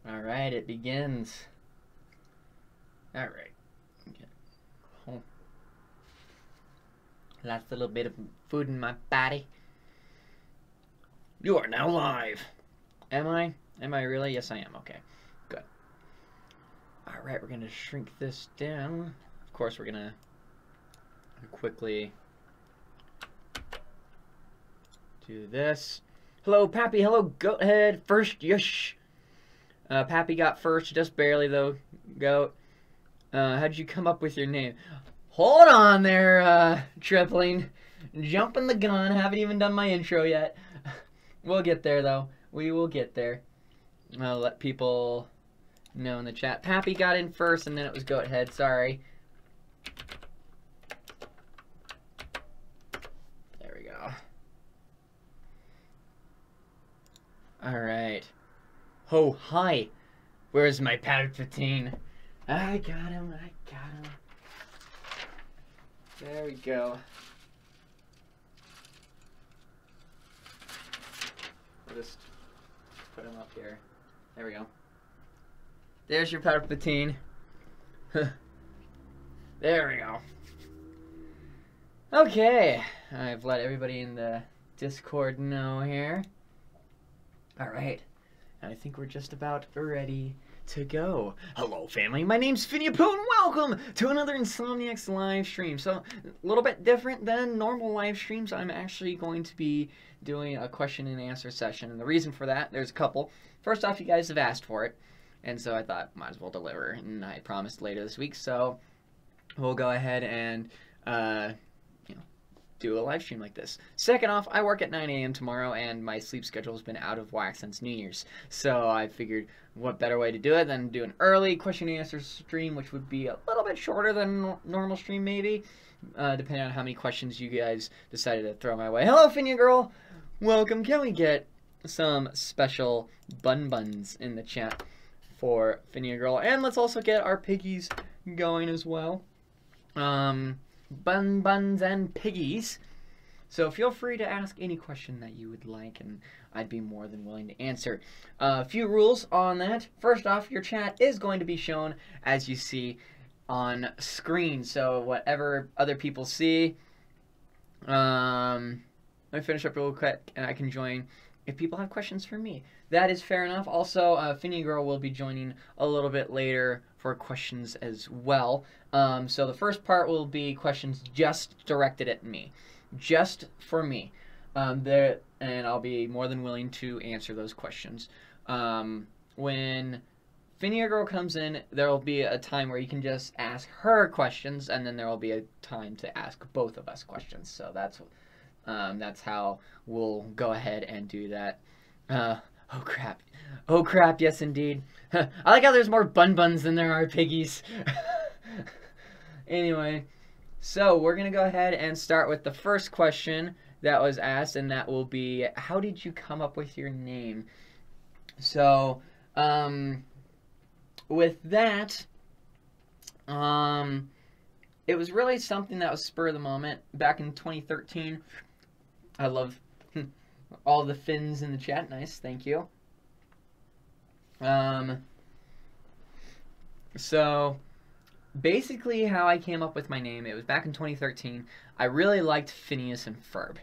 Alright, it begins. Alright. Okay. Oh. Last little bit of food in my body. You are now live. Am I? Am I really? Yes, I am. Okay. Good. Alright, we're going to shrink this down. Of course, we're going to quickly do this. Hello, Pappy. Hello, Goathead. First, yush. Pappy got first, just barely, though. Goat. How'd you come up with your name? Hold on there, Tripling. Jumping the gun. Haven't even done my intro yet. We'll get there, though. We will get there. I'll let people know in the chat. Pappy got in first, and then it was Goathead. Sorry. There we go. Alright. Oh, hi. Where's my Palpatine? I got him. I got him. There we go. I'll just put him up here. There we go. There's your Palpatine. There we go. Okay. I've let everybody in the Discord know here. Alright. I think we're just about ready to go. Hello, family. My name's Phineapoo, and welcome to another Insomniacs live stream. So, a little bit different than normal live streams. I'm actually going to be doing a question and answer session, and the reason for that, there's a couple. First off, you guys have asked for it, and so I thought, might as well deliver, and I promised later this week, so we'll go ahead and, do a live stream like this. Second off, I work at 9 a.m. tomorrow, and my sleep schedule has been out of whack since New Year's. So I figured what better way to do it than do an early question and answer stream, which would be a little bit shorter than normal stream maybe, depending on how many questions you guys decided to throw my way. Hello, Phinia Girl! Welcome. Can we get some special buns in the chat for Phinia Girl? And let's also get our piggies going as well. Buns and piggies. So feel free to ask any question that you would like, and I'd be more than willing to answer. A few rules on that. First off, your chat is going to be shown as you see on screen. So whatever other people see, let me finish up real quick, and I can join if people have questions for me. That is fair enough. Also, Phinia Girl will be joining a little bit later for questions as well. So the first part will be questions just directed at me. Just for me. And I'll be more than willing to answer those questions. When Phinia Girl comes in, there will be a time where you can just ask her questions, and then there will be a time to ask both of us questions. So that's how we'll go ahead and do that. Oh crap. Oh crap, yes indeed. I like how there's more buns than there are piggies. Anyway, so we're going to go ahead and start with the first question that was asked, and that will be, how did you come up with your name? So, with that, it was really something that was spur of the moment. Back in 2013, I love all the fins in the chat. Nice, thank you. So basically how I came up with my name, it was back in 2013. I really liked Phineas and Ferb.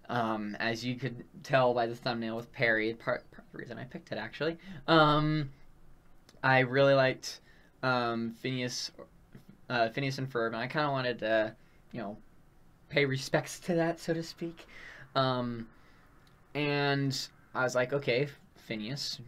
As you could tell by the thumbnail with Perry, part of the reason I picked it actually. I really liked Phineas and Ferb, and I kind of wanted to, pay respects to that, so to speak. And I was like, okay, Phineas,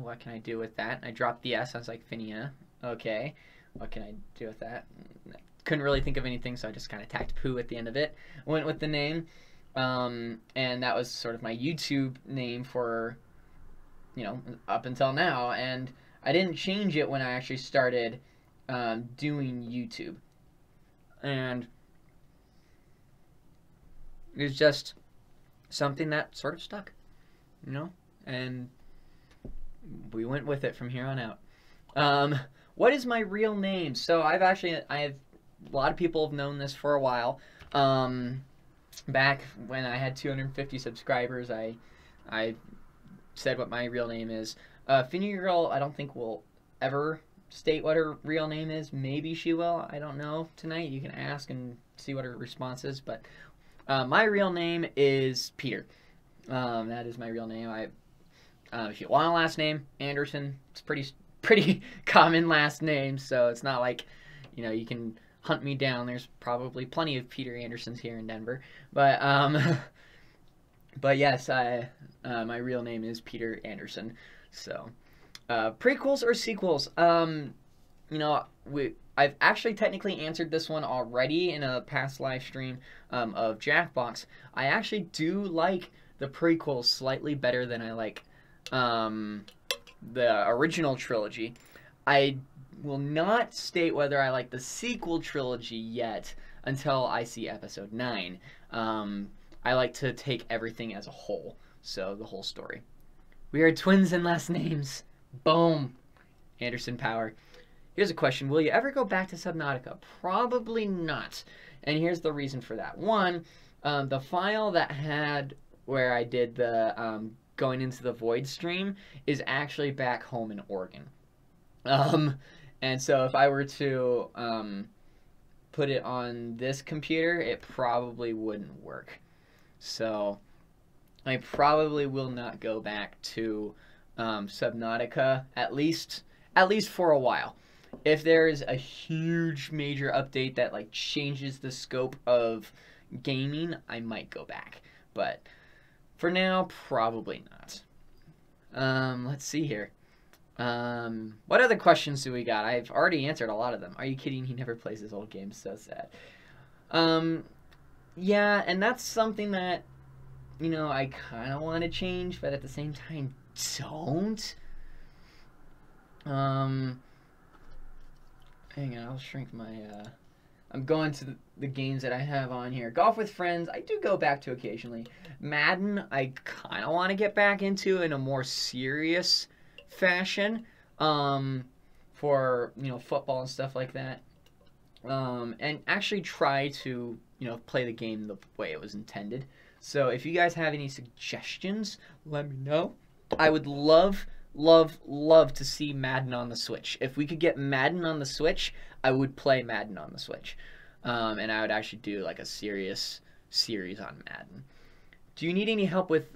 what can I do with that? And I dropped the S. I was like, Phinia, okay, what can I do with that? I couldn't really think of anything, so I just kind of tacked poo at the end of it. Went with the name, and that was sort of my YouTube name for, up until now. And I didn't change it when I actually started doing YouTube. And it was just something that sort of stuck, and we went with it from here on out. What is my real name? So I have a lot of people have known this for a while. Back when I had 250 subscribers, I said what my real name is. Finny Girl, I don't think will ever state what her real name is. Maybe she will. I don't know. Tonight you can ask and see what her response is. But my real name is Peter. That is my real name. If you want a last name, Anderson. It's pretty common last name, so it's not like, you can hunt me down. There's probably plenty of Peter Andersons here in Denver, but but yes, my real name is Peter Anderson. So, prequels or sequels? I've actually technically answered this one already in a past live stream of Jackbox. I actually do like the prequels slightly better than I like the original trilogy. I will not state whether I like the sequel trilogy yet until I see episode 9. I like to take everything as a whole, so the whole story. We are twins in last names. Boom. Anderson Power. Here's a question. Will you ever go back to Subnautica? Probably not. And here's the reason for that. One, the file that had where I did the going into the void stream is actually back home in Oregon. And so if I were to put it on this computer, it probably wouldn't work. So I probably will not go back to Subnautica, at least for a while. If there is a huge major update that like changes the scope of gaming, I might go back. But for now, probably not. Let's see here. What other questions do we got? I've already answered a lot of them. Are you kidding? He never plays his old games. So sad. Yeah, and that's something that, I kind of want to change, but at the same time, don't. Hang on, I'll shrink my, I'm going to the games that I have on here. Golf with Friends, I do go back to occasionally. Madden, I kind of want to get back into in a more serious fashion, for, football and stuff like that. And actually try to, play the game the way it was intended. So if you guys have any suggestions, let me know. I would love to see Madden on the Switch. If we could get Madden on the Switch, I would play Madden on the Switch. And I would actually do like a serious series on Madden. Do you need any help with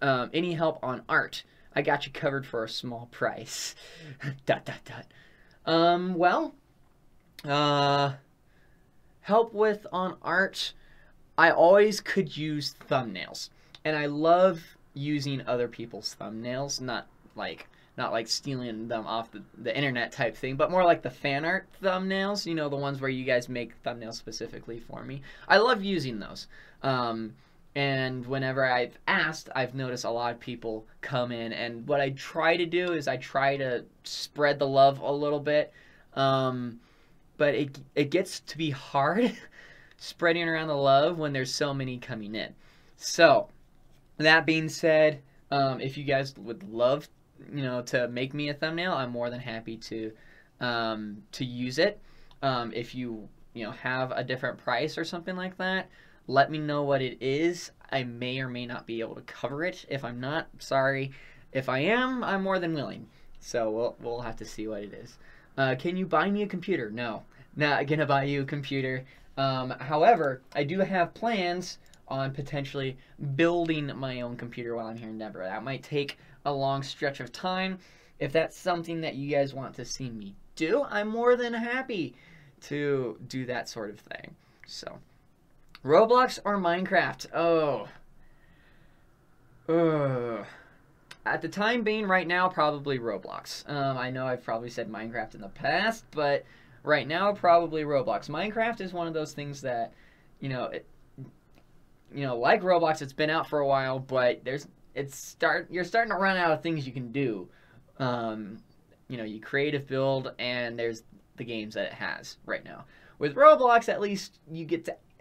any help on art? I got you covered for a small price. ... Help with on art. I always could use thumbnails, and I love using other people's thumbnails, not like stealing them off the internet type thing, but more like the fan art thumbnails, the ones where you guys make thumbnails specifically for me. I love using those. And whenever I've asked, I've noticed a lot of people come in, and what I try to do is I try to spread the love a little bit, but it gets to be hard spreading around the love when there's so many coming in. So, that being said, if you guys would love, to make me a thumbnail, I'm more than happy to use it. If you have a different price or something like that, let me know what it is. I may or may not be able to cover it. If I'm not, sorry. If I am, I'm more than willing. So we'll have to see what it is. Can you buy me a computer? No, not gonna buy you a computer. However, I do have plans on potentially building my own computer while I'm here in Denver. That might take a long stretch of time. If that's something that you guys want to see me do, I'm more than happy to do that sort of thing. So, Roblox or Minecraft? At the time being, right now, probably Roblox. I know I've probably said Minecraft in the past, but right now, probably Roblox. Minecraft is one of those things that, like Roblox, it's been out for a while, but you're starting to run out of things you can do. You creative build, and there's the games that it has right now. With Roblox, at least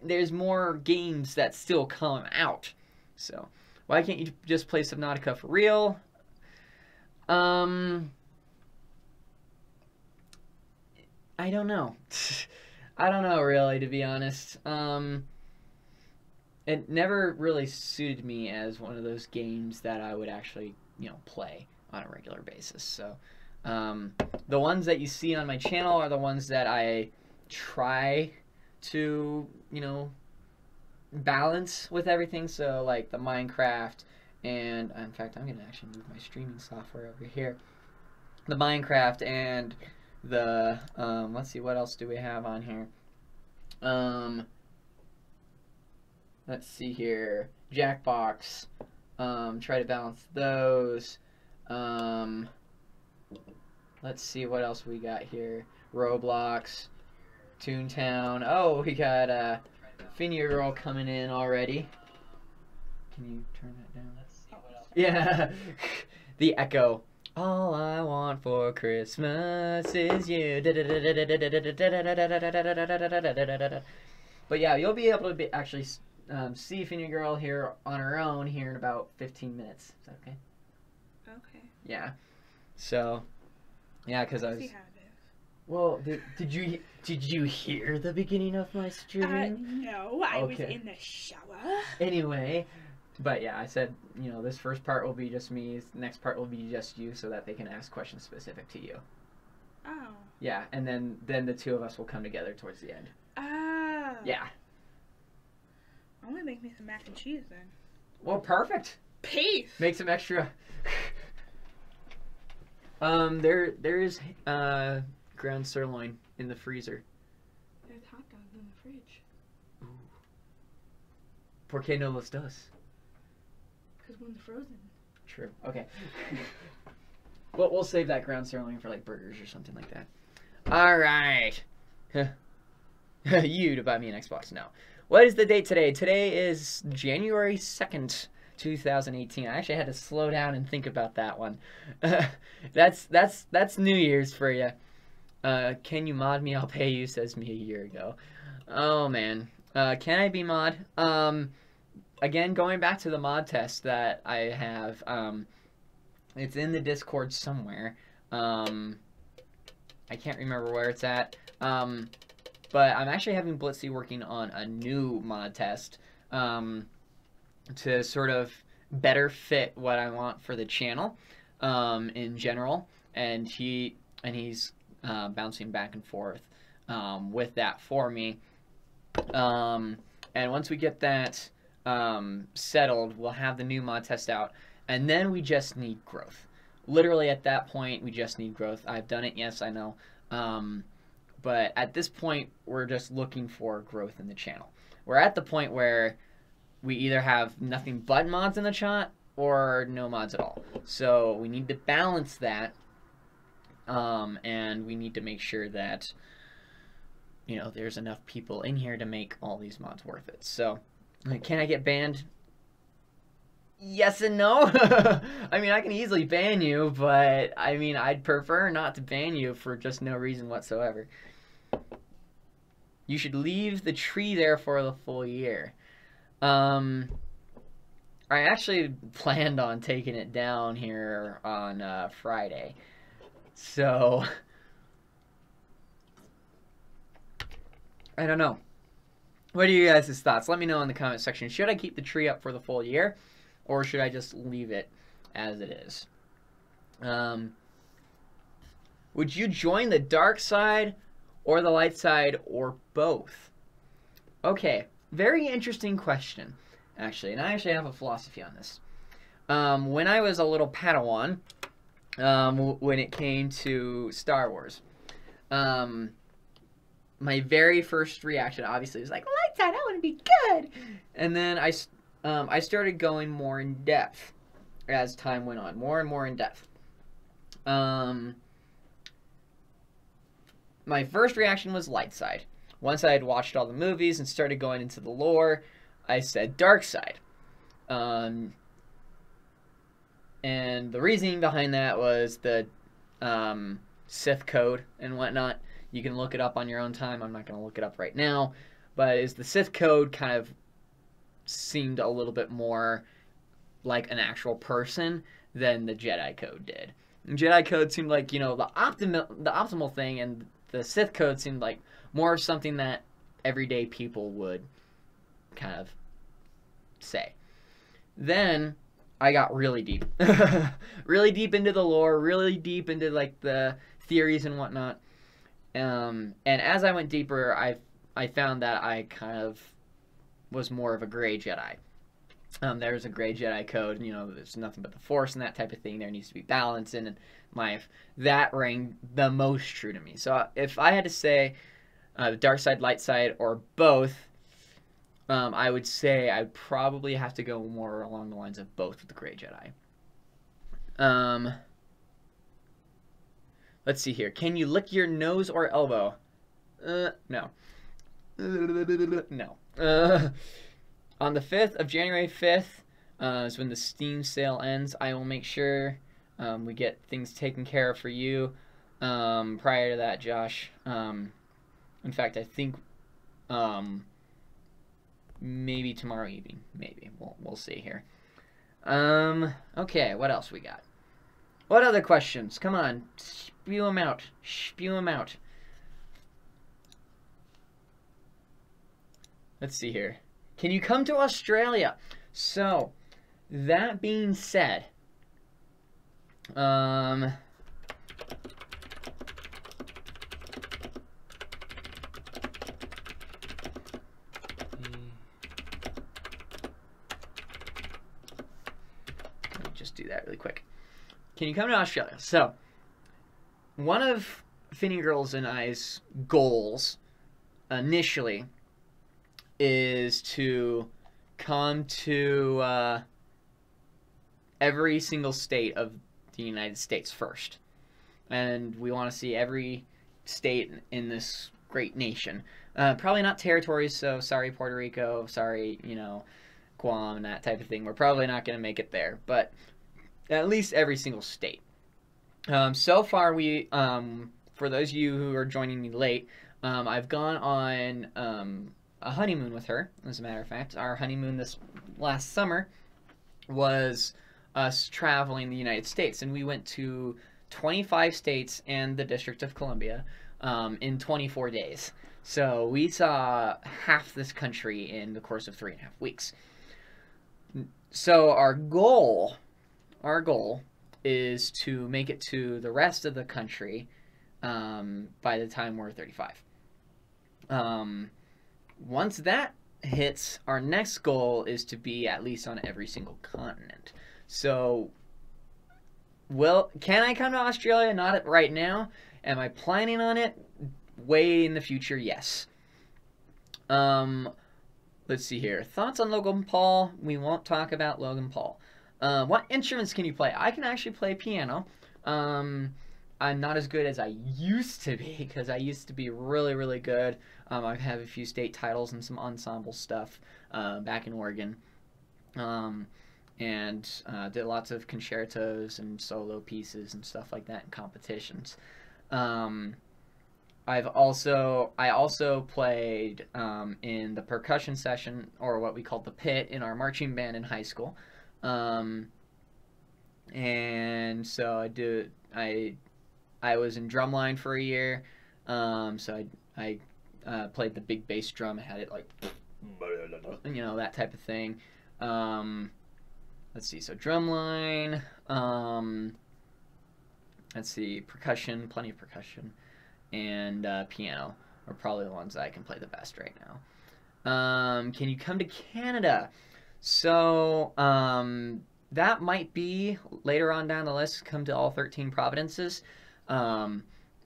there's more games that still come out. So, why can't you just play Subnautica for real? I don't know. I don't know, really, to be honest. It never really suited me as one of those games that I would actually, play. on a regular basis. So the ones that you see on my channel are the ones that I try to, you know, balance with everything. So like the Minecraft, and in fact I'm gonna actually move my streaming software over here. The Minecraft and the let's see, what else do we have on here? Let's see here, Jackbox. Try to balance those. Let's see what else we got here. Roblox, Toontown. Oh, we got Finia Girl coming in already. Can you turn that down? Let's see what else. Yeah. The Echo. All I want for Christmas is you. But yeah, you'll be able to actually see Finia Girl here on her own here in about 15 minutes. Is that okay? Okay. Yeah. So, yeah, because I was. Well, did you hear the beginning of my stream? No, I was in the shower. Anyway, but yeah, I said, you know, this first part will be just me, the next part will be just you, so that they can ask questions specific to you. Oh. Yeah, and then the two of us will come together towards the end. Oh. Yeah. I'm gonna make me some mac and cheese then. Well, perfect. Peace. Make some extra. There is ground sirloin in the freezer. There's hot dogs in the fridge. Ooh. ¿Por qué no los dos? Because one's frozen. True. Okay. Well, we'll save that ground sirloin for like burgers or something like that. All right. You to buy me an Xbox? No. What is the date today? Today is January 2nd, 2018. I actually had to slow down and think about that one. That's New Year's for you. Can you mod me? I'll pay you, says me a year ago. Oh, man. Can I be mod? Again, going back to the mod test that I have, it's in the Discord somewhere. I can't remember where it's at. But I'm actually having Blitzy working on a new mod test to sort of better fit what I want for the channel in general. And he's bouncing back and forth with that for me. And once we get that settled, we'll have the new mod test out. And then we just need growth. Literally at that point, we just need growth. I've done it, yes, I know. But at this point, we're just looking for growth in the channel. We're at the point where we either have nothing but mods in the chat or no mods at all. So we need to balance that, and we need to make sure that, you know, there's enough people in here to make all these mods worth it. So, can I get banned? Yes and no. I mean, I can easily ban you, but I mean, I'd prefer not to ban you for just no reason whatsoever. You should leave the tree there for the full year. I actually planned on taking it down here on Friday. So, I don't know. What are you guys' thoughts? Let me know in the comment section. Should I keep the tree up for the full year? Or should I just leave it as it is? Would you join the dark side or the light side or both? Okay, very interesting question, actually. And I actually have a philosophy on this. When I was a little Padawan, when it came to Star Wars, my very first reaction obviously was like, light side, I want to be good. And then I started going more in depth as time went on, more and more in depth. My first reaction was light side. Once I had watched all the movies and started going into the lore, I said dark side. And the reasoning behind that was the Sith code and whatnot. You can look it up on your own time. I'm not going to look it up right now. But is the Sith code kind of seemed a little bit more like an actual person than the Jedi code did. And Jedi code seemed like, you know, the optimal thing, and the Sith code seemed like more of something that everyday people would kind of say. Then I got really deep. Really deep into the lore, really deep into, like, the theories and whatnot. And as I went deeper, I found that I kind of was more of a gray Jedi. There's a gray Jedi code, you know, there's nothing but the Force and that type of thing. There needs to be balance in life. That rang the most true to me. So if I had to say dark side, light side, or both, I would say I'd probably have to go more along the lines of both with the gray Jedi. Let's see here. Can you lick your nose or elbow? No. No. On the 5th of January 5th is when the Steam sale ends. I will make sure we get things taken care of for you. Prior to that, Josh. In fact, I think maybe tomorrow evening. Maybe. We'll see here. Okay, what else we got? What other questions? Come on. Spew them out. Spew them out. Let's see here. Can you come to Australia? So, that being said, let me just do that really quick. Can you come to Australia? So, one of Finny Girls and I's goals initially is to come to every single state of the United States first. And we want to see every state in this great nation. Probably not territories, so sorry Puerto Rico, sorry, you know, Guam and that type of thing. We're probably not going to make it there, but at least every single state. So far, for those of you who are joining me late, I've gone on a honeymoon with her, as a matter of fact. Our honeymoon this last summer was us traveling the United States, and we went to 25 states and the District of Columbia in 24 days. So we saw half this country in the course of 3.5 weeks. So our goal is to make it to the rest of the country by the time we're 35. Once that hits, our next goal is to be at least on every single continent. So, well, can I come to Australia? Not right now. Am I planning on it? Way in the future, yes. Let's see here. Thoughts on Logan Paul? We won't talk about Logan Paul. What instruments can you play? I can actually play piano. I'm not as good as I used to be, because I used to be really, really good. I have a few state titles and some ensemble stuff back in Oregon. And did lots of concertos and solo pieces and stuff like that in competitions. I also played in the percussion session, or what we called the pit, in our marching band in high school. And so I was in drumline for a year. So I played the big bass drum. I had it like, you know, that type of thing. Let's see. So drumline. Let's see. Percussion. Plenty of percussion. And piano are probably the ones that I can play the best right now. Can you come to Canada? So that might be later on down the list. Come to all 13 provinces. Not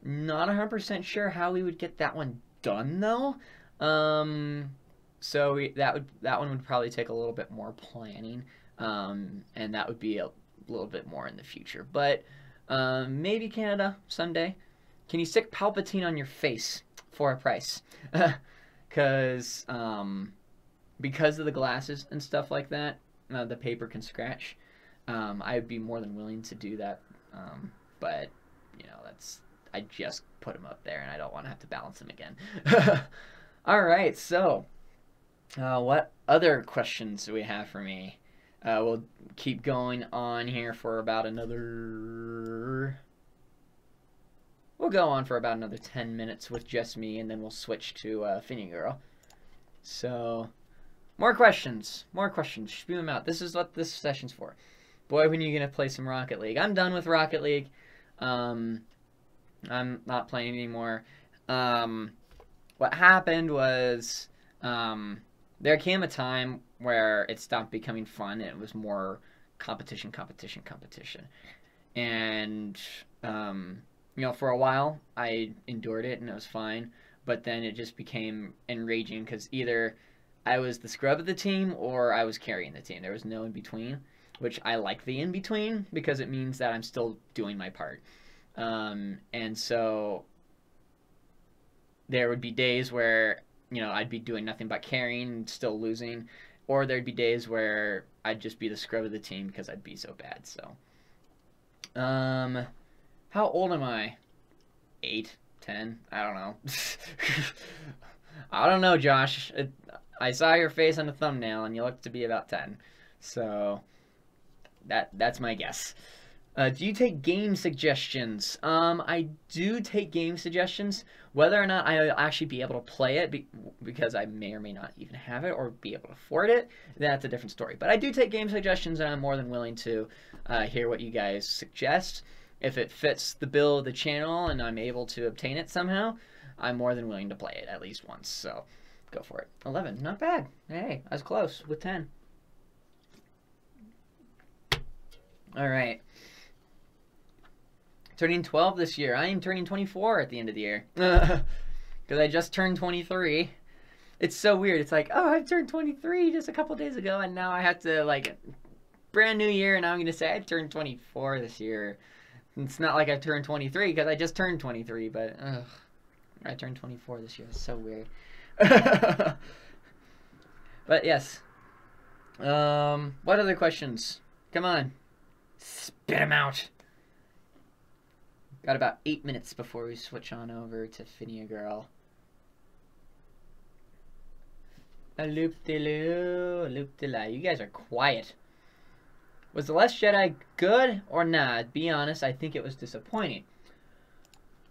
100% sure how we would get that one done though. So that one would probably take a little bit more planning, and that would be a little bit more in the future. But maybe Canada someday. Can you stick Palpatine on your face for a price? Because of the glasses and stuff like that, the paper can scratch. I would be more than willing to do that, but you know, I just put them up there, and I don't want to have to balance them again. All right, so what other questions do we have for me? We'll keep going on here for about another... We'll go on for about another 10 minutes with just me, and then we'll switch to Finny Girl. So, more questions. More questions. Spew them out. This is what this session's for. boy, when are you going to play some Rocket League? I'm done with Rocket League. I'm not playing anymore. What happened was there came a time where it stopped becoming fun and it was more competition. And, for a while I endured it and it was fine. But then it just became enraging because either I was the scrub of the team or I was carrying the team. There was no in between, which I like the in between because it means that I'm still doing my part. And so there would be days where, I'd be doing nothing but carrying and still losing, or there'd be days where I'd just be the scrub of the team because I'd be so bad. So, how old am I? 8, 10? I don't know. I don't know, Josh. I saw your face on the thumbnail, and you look to be about 10. So, that's my guess. Do you take game suggestions? I do take game suggestions. Whether or not I'll actually be able to play it, because I may or may not even have it or be able to afford it, that's a different story. But I do take game suggestions, and I'm more than willing to hear what you guys suggest. If it fits the bill of the channel and I'm able to obtain it somehow, I'm more than willing to play it at least once. So, go for it. 11, not bad. Hey, I was close with 10. All right. Turning 12 this year. I am turning 24 at the end of the year. Because I just turned 23. It's so weird. It's like, oh, I turned 23 just a couple days ago, and now I have to, brand new year, and now I'm going to say I turned 24 this year. It's not like I turned 23, because I just turned 23, but, I turned 24 this year. It's so weird. But, yes. What other questions? Come on. Spit them out. Got about 8 minutes before we switch on over to Finia Girl. A loop-de-loo, a loop-de-la. You guys are quiet. Was The Last Jedi good or not? Be honest, I think it was disappointing.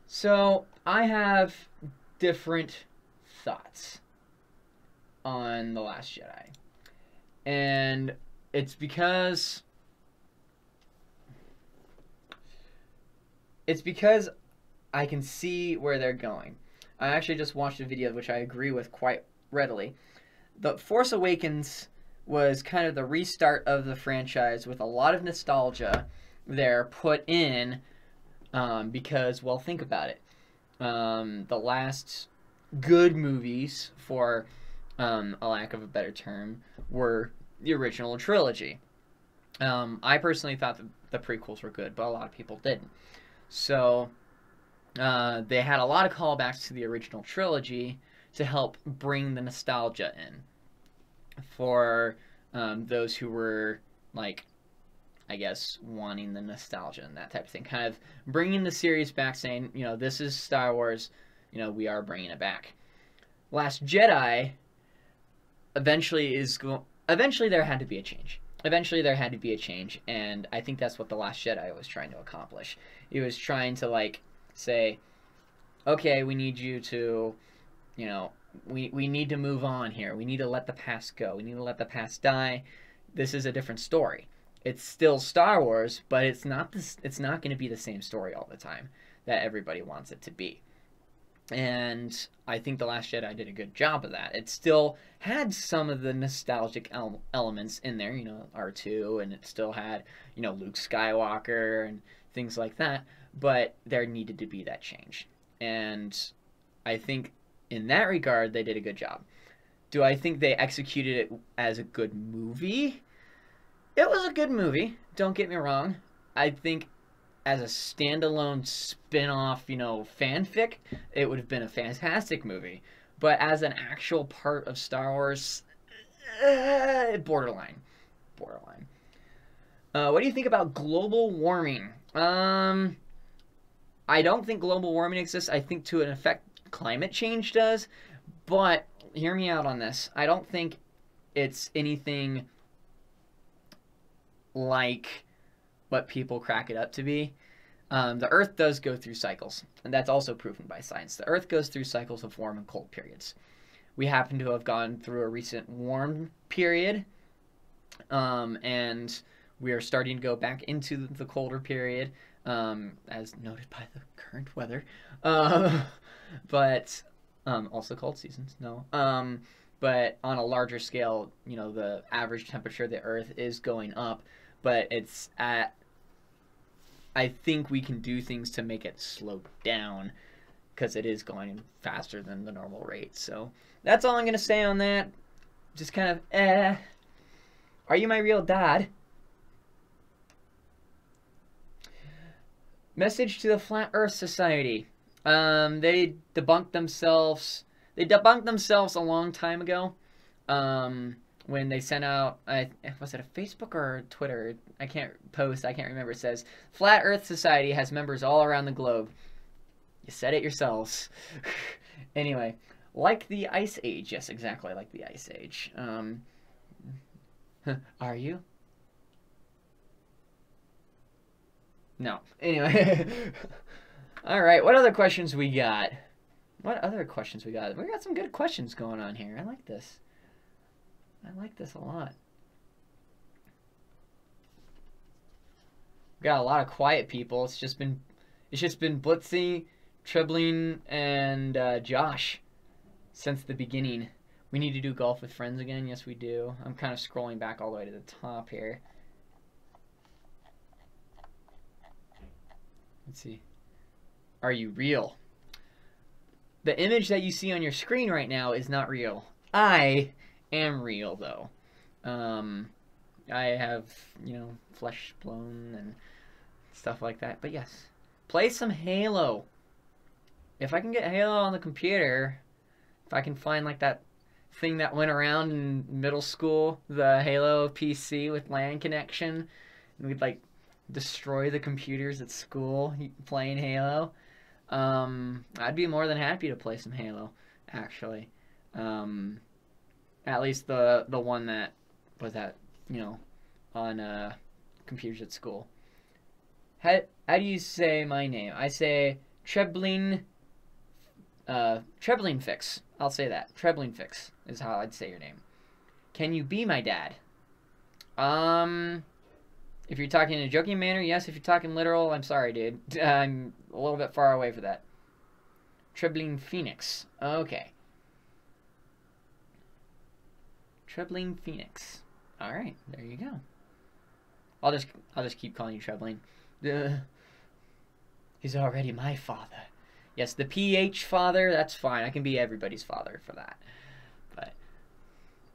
So, I have different thoughts on The Last Jedi. And it's because I can see where they're going. I actually just watched a video which I agree with quite readily. The Force Awakens was kind of the restart of the franchise with a lot of nostalgia there put in because, well, think about it. The last good movies, for a lack of a better term, were the original trilogy. I personally thought the prequels were good, but a lot of people didn't. So they had a lot of callbacks to the original trilogy to help bring the nostalgia in for those who were, I guess, wanting the nostalgia and that type of thing. Kind of bringing the series back, saying, this is Star Wars, we are bringing it back. Last Jedi eventually there had to be a change. Eventually there had to be a change, and I think that's what The Last Jedi was trying to accomplish. He was trying to, say, okay, we need you to, we need to move on here. We need to let the past go. We need to let the past die. This is a different story. It's still Star Wars, but it's not going to be the same story all the time that everybody wants it to be. And I think The Last Jedi did a good job of that. It still had some of the nostalgic elements in there, R2, and it still had, Luke Skywalker and things like that, but there needed to be that change. And I think in that regard, they did a good job. Do I think they executed it as a good movie? It was a good movie, don't get me wrong. I think as a standalone spin-off, fanfic, it would have been a fantastic movie. But as an actual part of Star Wars, borderline. What do you think about global warming? I don't think global warming exists. I think to an effect climate change does. But hear me out on this. I don't think it's anything like what people crack it up to be. The Earth does go through cycles, and that's also proven by science. The Earth goes through cycles of warm and cold periods. We happen to have gone through a recent warm period, and we are starting to go back into the colder period, as noted by the current weather. But also cold seasons, no. But on a larger scale, you know, the average temperature of the Earth is going up, but it's at, I think we can do things to make it slow down, because it is going faster than the normal rate. So that's all I'm going to say on that. Just kind of, Are you my real dad? Message to the Flat Earth Society. They debunked themselves. They debunked themselves a long time ago. When they sent out, was it a Facebook or a Twitter? I can't remember. It says, Flat Earth Society has members all around the globe. You said it yourselves. Anyway, like the Ice Age. Yes, exactly, like the Ice Age. Are you? No. Anyway. Alright, what other questions we got? We got some good questions going on here. I like this. I like this a lot. We got a lot of quiet people. It's just been Blitzy, Trebling, and Josh since the beginning. We need to do golf with friends again. Yes, we do. I'm kind of scrolling back all the way to the top here. Let's see. Are you real? The image that you see on your screen right now is not real. I am real, though. I have, you know, flesh blown and stuff like that. But yes, play some Halo. If I can get Halo on the computer, if I can find like that thing that went around in middle school, the Halo PC with LAN connection, and we'd like destroy the computers at school playing Halo, I'd be more than happy to play some Halo, actually. At least the one that was at, you know, on computers at school. How do you say my name? I say Trebling Fix. I'll say that. Trebling Fix is how I'd say your name. Can you be my dad? If you're talking in a joking manner, yes. If you're talking literal, I'm sorry, dude. I'm a little bit far away for that. Trebling Phoenix. Okay. Trebling Phoenix. All right, there you go. I'll just keep calling you Trebling. He's already my father. Yes, the PH father, that's fine. I can be everybody's father for that. But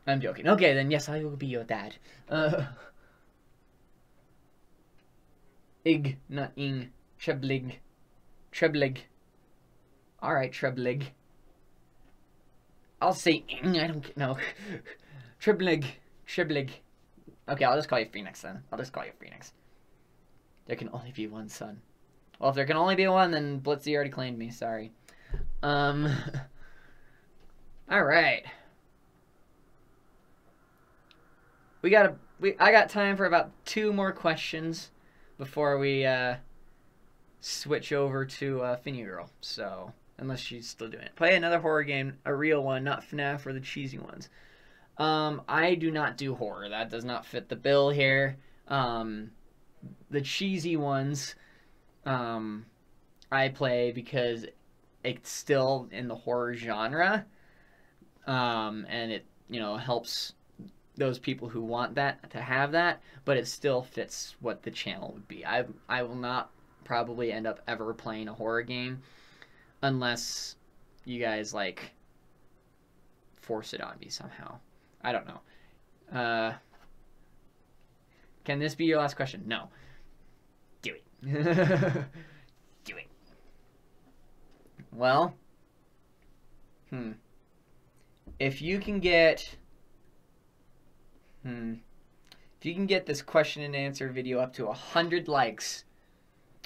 I'm joking. Okay, then yes, I will be your dad. Ig, not ing. Treblig. Treblig. Alright, Treblig. I'll say ing, I don't know. Treblig. Treblig. Okay, I'll just call you Phoenix then. I'll just call you Phoenix. There can only be one son. Well, if there can only be one, then Blitzy already claimed me. Sorry. Alright. I got time for about 2 more questions before we switch over to Finny Girl. So, unless she's still doing it. Play another horror game, a real one, not FNAF or the cheesy ones. I do not do horror. That does not fit the bill here. The cheesy ones, I play because it's still in the horror genre, and it, you know, helps those people who want that to have that, but it still fits what the channel would be. I will not probably end up ever playing a horror game unless you guys like force it on me somehow. I don't know. Can this be your last question? No. Do it. Do it. Well, if you can get this question and answer video up to 100 likes,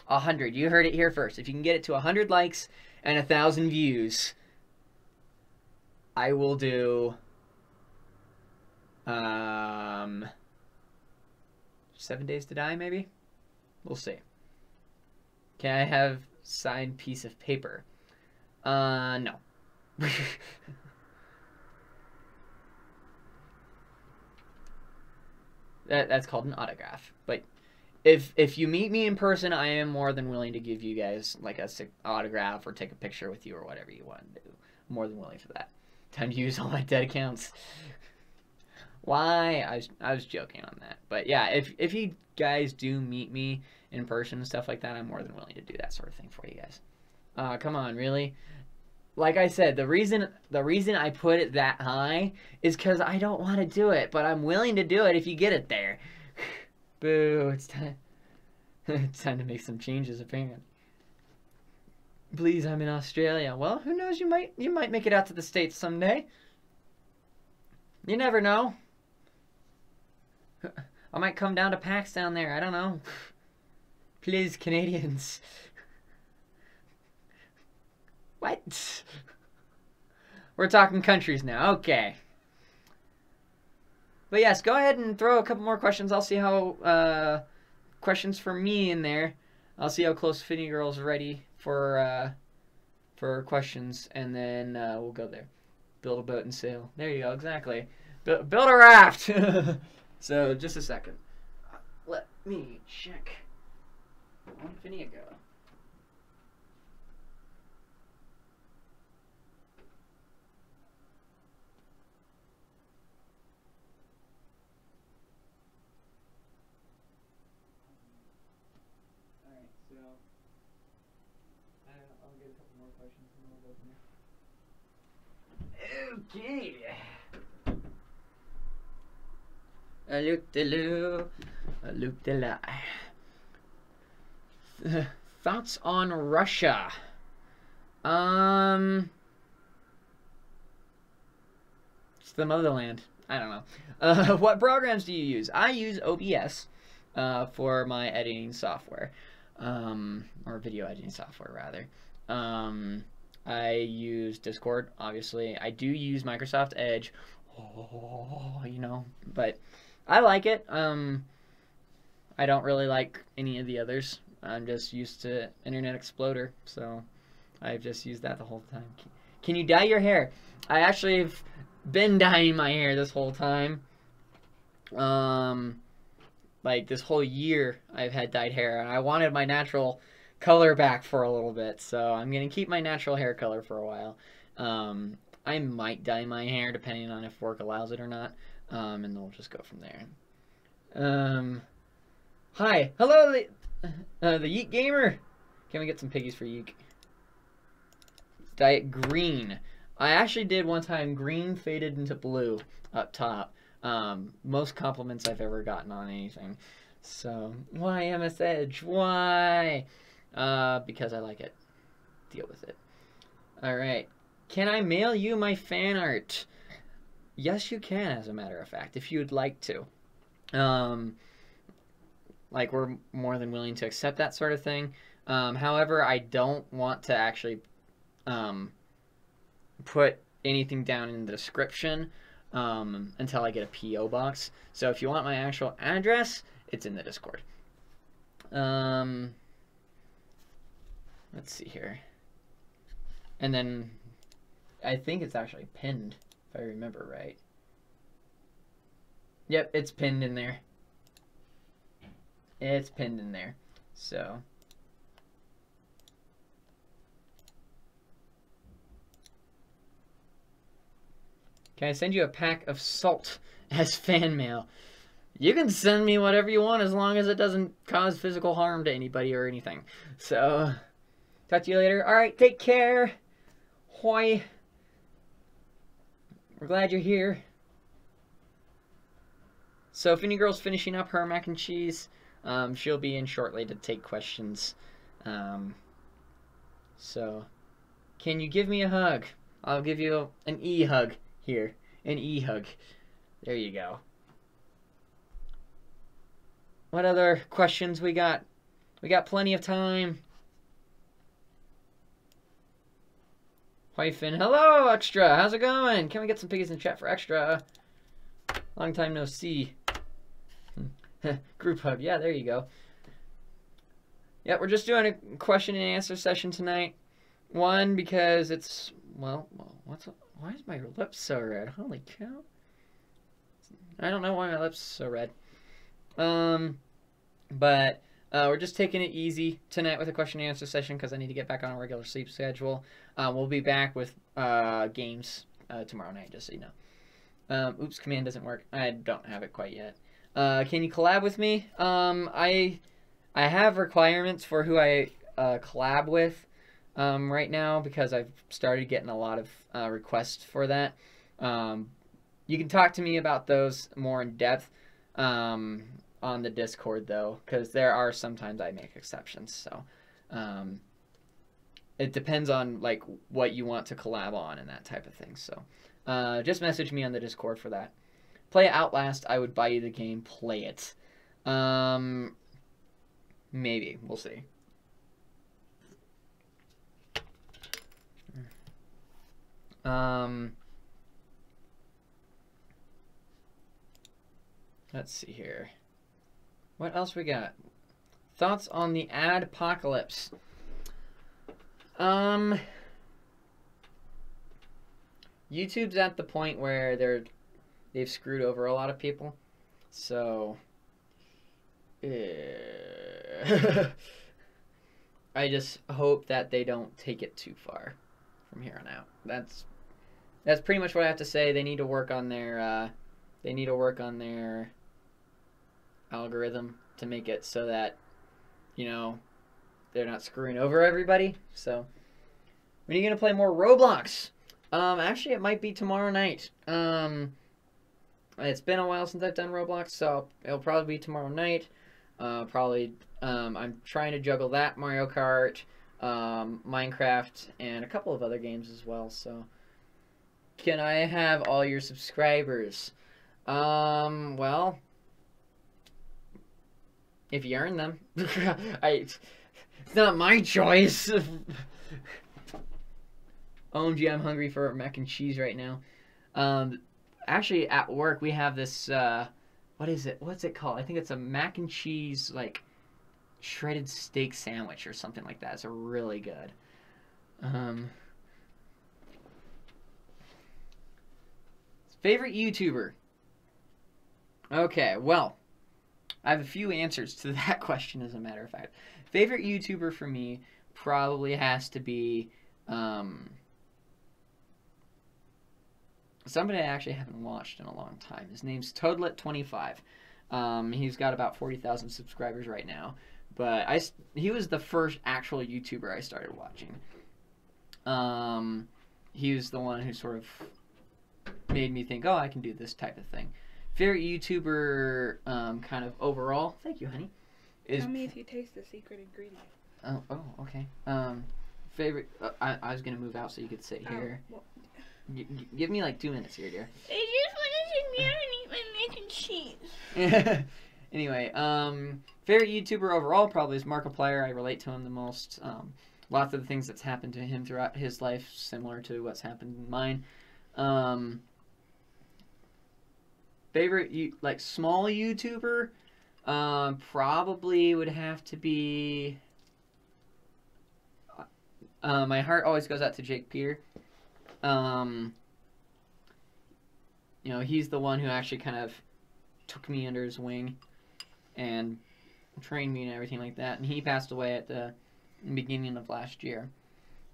100, you heard it here first. If you can get it to 100 likes and 1,000 views, I will do 7 Days to Die, maybe? We'll see. Can I have signed piece of paper? No. That's called an autograph. But if you meet me in person, I am more than willing to give you guys like a autograph or take a picture with you or whatever you want to do. I'm more than willing for that. Time to use all my dead accounts. Why? I was joking on that. But yeah, if you guys do meet me in person and stuff like that, I'm more than willing to do that sort of thing for you guys. Come on, really? Like I said, the reason I put it that high is because I don't want to do it, but I'm willing to do it if you get it there. Boo! It's time. It's time to make some changes, apparently. Please, I'm in Australia. Well, who knows? You might make it out to the States someday. You never know. I might come down to PAX down there. I don't know. Please, Canadians. What? We're talking countries now. Okay. But yes, go ahead and throw a couple more questions. I'll see how questions for me in there. I'll see how close Finny Girl's ready for questions, and then we'll go there. Build a boat and sail. There you go. Exactly. Build a raft. So just a second. Let me check. Where'd Finny go? I'll get a couple more questions and we'll go from there. Okay. Loop-de-loo. Thoughts on Russia? It's the motherland. I don't know. What programs do you use? I use OBS for my editing software. Or video editing software, rather. I use Discord, obviously. I do use Microsoft Edge. You know, but I like it. I don't really like any of the others. I'm just used to Internet Explorer, so I've just used that the whole time. Can you dye your hair? I actually have been dyeing my hair this whole time. Like this whole year I've had dyed hair, and I wanted my natural color back for a little bit, so I'm gonna keep my natural hair color for a while. I might dye my hair depending on if work allows it or not, and then we'll just go from there. Hi, hello, the Yeek Gamer. Can we get some piggies for Yeek? Dye it green. I actually did one time green faded into blue up top. Most compliments I've ever gotten on anything. So, why MS Edge? Why? Because I like it. Deal with it. Alright. Can I mail you my fan art? Yes, you can, as a matter of fact, if you'd like to. Like, we're more than willing to accept that sort of thing. However, I don't want to actually put anything down in the description until I get a P.O. box. So if you want my actual address, it's in the Discord. Let's see here. And then I think it's actually pinned, if I remember right. Yep, it's pinned in there. It's pinned in there. So can I send you a pack of salt as fan mail? You can send me whatever you want as long as it doesn't cause physical harm to anybody or anything. So, talk to you later. Alright, take care. Hoi. We're glad you're here. So, Finny Girl's finishing up her mac and cheese. She'll be in shortly to take questions. So, can you give me a hug? I'll give you an E-hug. Here, an E-hug. There you go. What other questions we got? We got plenty of time. Hyphen. Hello, Extra. How's it going? Can we get some piggies in chat for Extra? Long time no see. Group hug. Yeah, there you go. Yeah, we're just doing a question and answer session tonight. One, because it's, well, why is my lips so red? Holy cow. I don't know why my lips are so red. But we're just taking it easy tonight with a question and answer session because I need to get back on a regular sleep schedule. We'll be back with games tomorrow night, just so you know. Oops, command doesn't work. I don't have it quite yet. Can you collab with me? I have requirements for who I collab with right now because I've started getting a lot of requests for that. You can talk to me about those more in depth on the Discord, though, because there are sometimes I make exceptions. So it depends on like what you want to collab on and that type of thing. So just message me on the Discord for that. Play Outlast. I would buy you the game. Play it. Maybe. We'll see. Let's see here. What else we got? Thoughts on the ad-apocalypse? YouTube's at the point where they've screwed over a lot of people. So I just hope that they don't take it too far from here on out. That's pretty much what I have to say. They need to work on their algorithm to make it so that, you know, they're not screwing over everybody. So when are you gonna play more Roblox? Actually, it might be tomorrow night. It's been a while since I've done Roblox, so it'll probably be tomorrow night. I'm trying to juggle that, Mario Kart, Minecraft, and a couple of other games as well. So, can I have all your subscribers? Well, if you earn them. It's not my choice. OMG, I'm hungry for mac and cheese right now. Actually, at work, we have this, what is it? What's it called? I think it's a mac and cheese, like, shredded steak sandwich or something like that. It's really good. Favorite YouTuber? Okay, well, I have a few answers to that question, as a matter of fact. Favorite YouTuber for me probably has to be somebody I actually haven't watched in a long time. His name's Toadlet25. He's got about 40,000 subscribers right now. But he was the first actual YouTuber I started watching. He was the one who sort of made me think, oh, I can do this type of thing. Favorite YouTuber, kind of overall. Thank you, honey. Tell me if you taste the secret ingredient. Oh, okay. Favorite. I was gonna move out so you could sit here. Well, give me like 2 minutes here, dear. I just want to sit down and eat my mac and cheese. Anyway, favorite YouTuber overall probably is Markiplier. I relate to him the most. Lots of the things that's happened to him throughout his life similar to what's happened in mine. Favorite like small YouTuber, probably would have to be. My heart always goes out to Jake Peter. You know, he's the one who actually kind of took me under his wing and trained me and everything like that. And he passed away at the beginning of last year.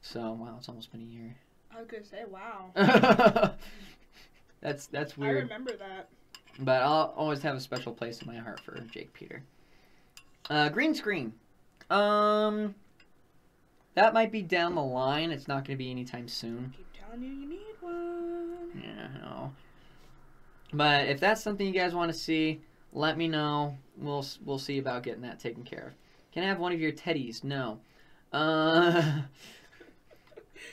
So, wow, it's almost been a year. I was gonna say, wow. That's weird. I remember that. But I'll always have a special place in my heart for Jake Peter. Green screen. That might be down the line. It's not going to be anytime soon. Keep telling you need one. Yeah, I know. But if that's something you guys want to see, let me know. We'll see about getting that taken care of. Can I have one of your teddies? No.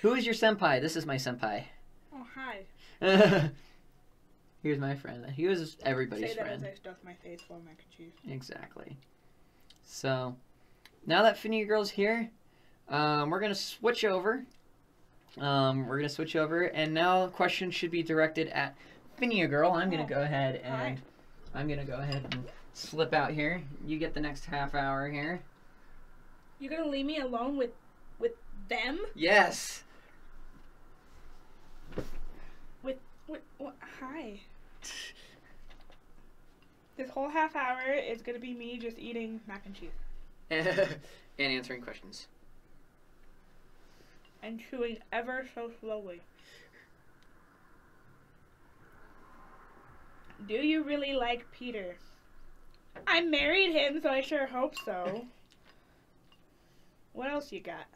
Who is your senpai? This is my senpai. Oh, hi. Here's my friend. He was everybody's friend. Say that as I stuff my face full of mac and cheese. Exactly. So, now that Finny Girl's here, we're going to switch over. And now questions should be directed at Finny Girl. I'm going to go ahead and slip out here. You get the next half hour here. You're going to leave me alone with them? Yes. What? Hi. This whole half hour is gonna be me just eating mac and cheese. And answering questions. And chewing ever so slowly. Do you really like Peter? I married him, so I sure hope so. What else you got?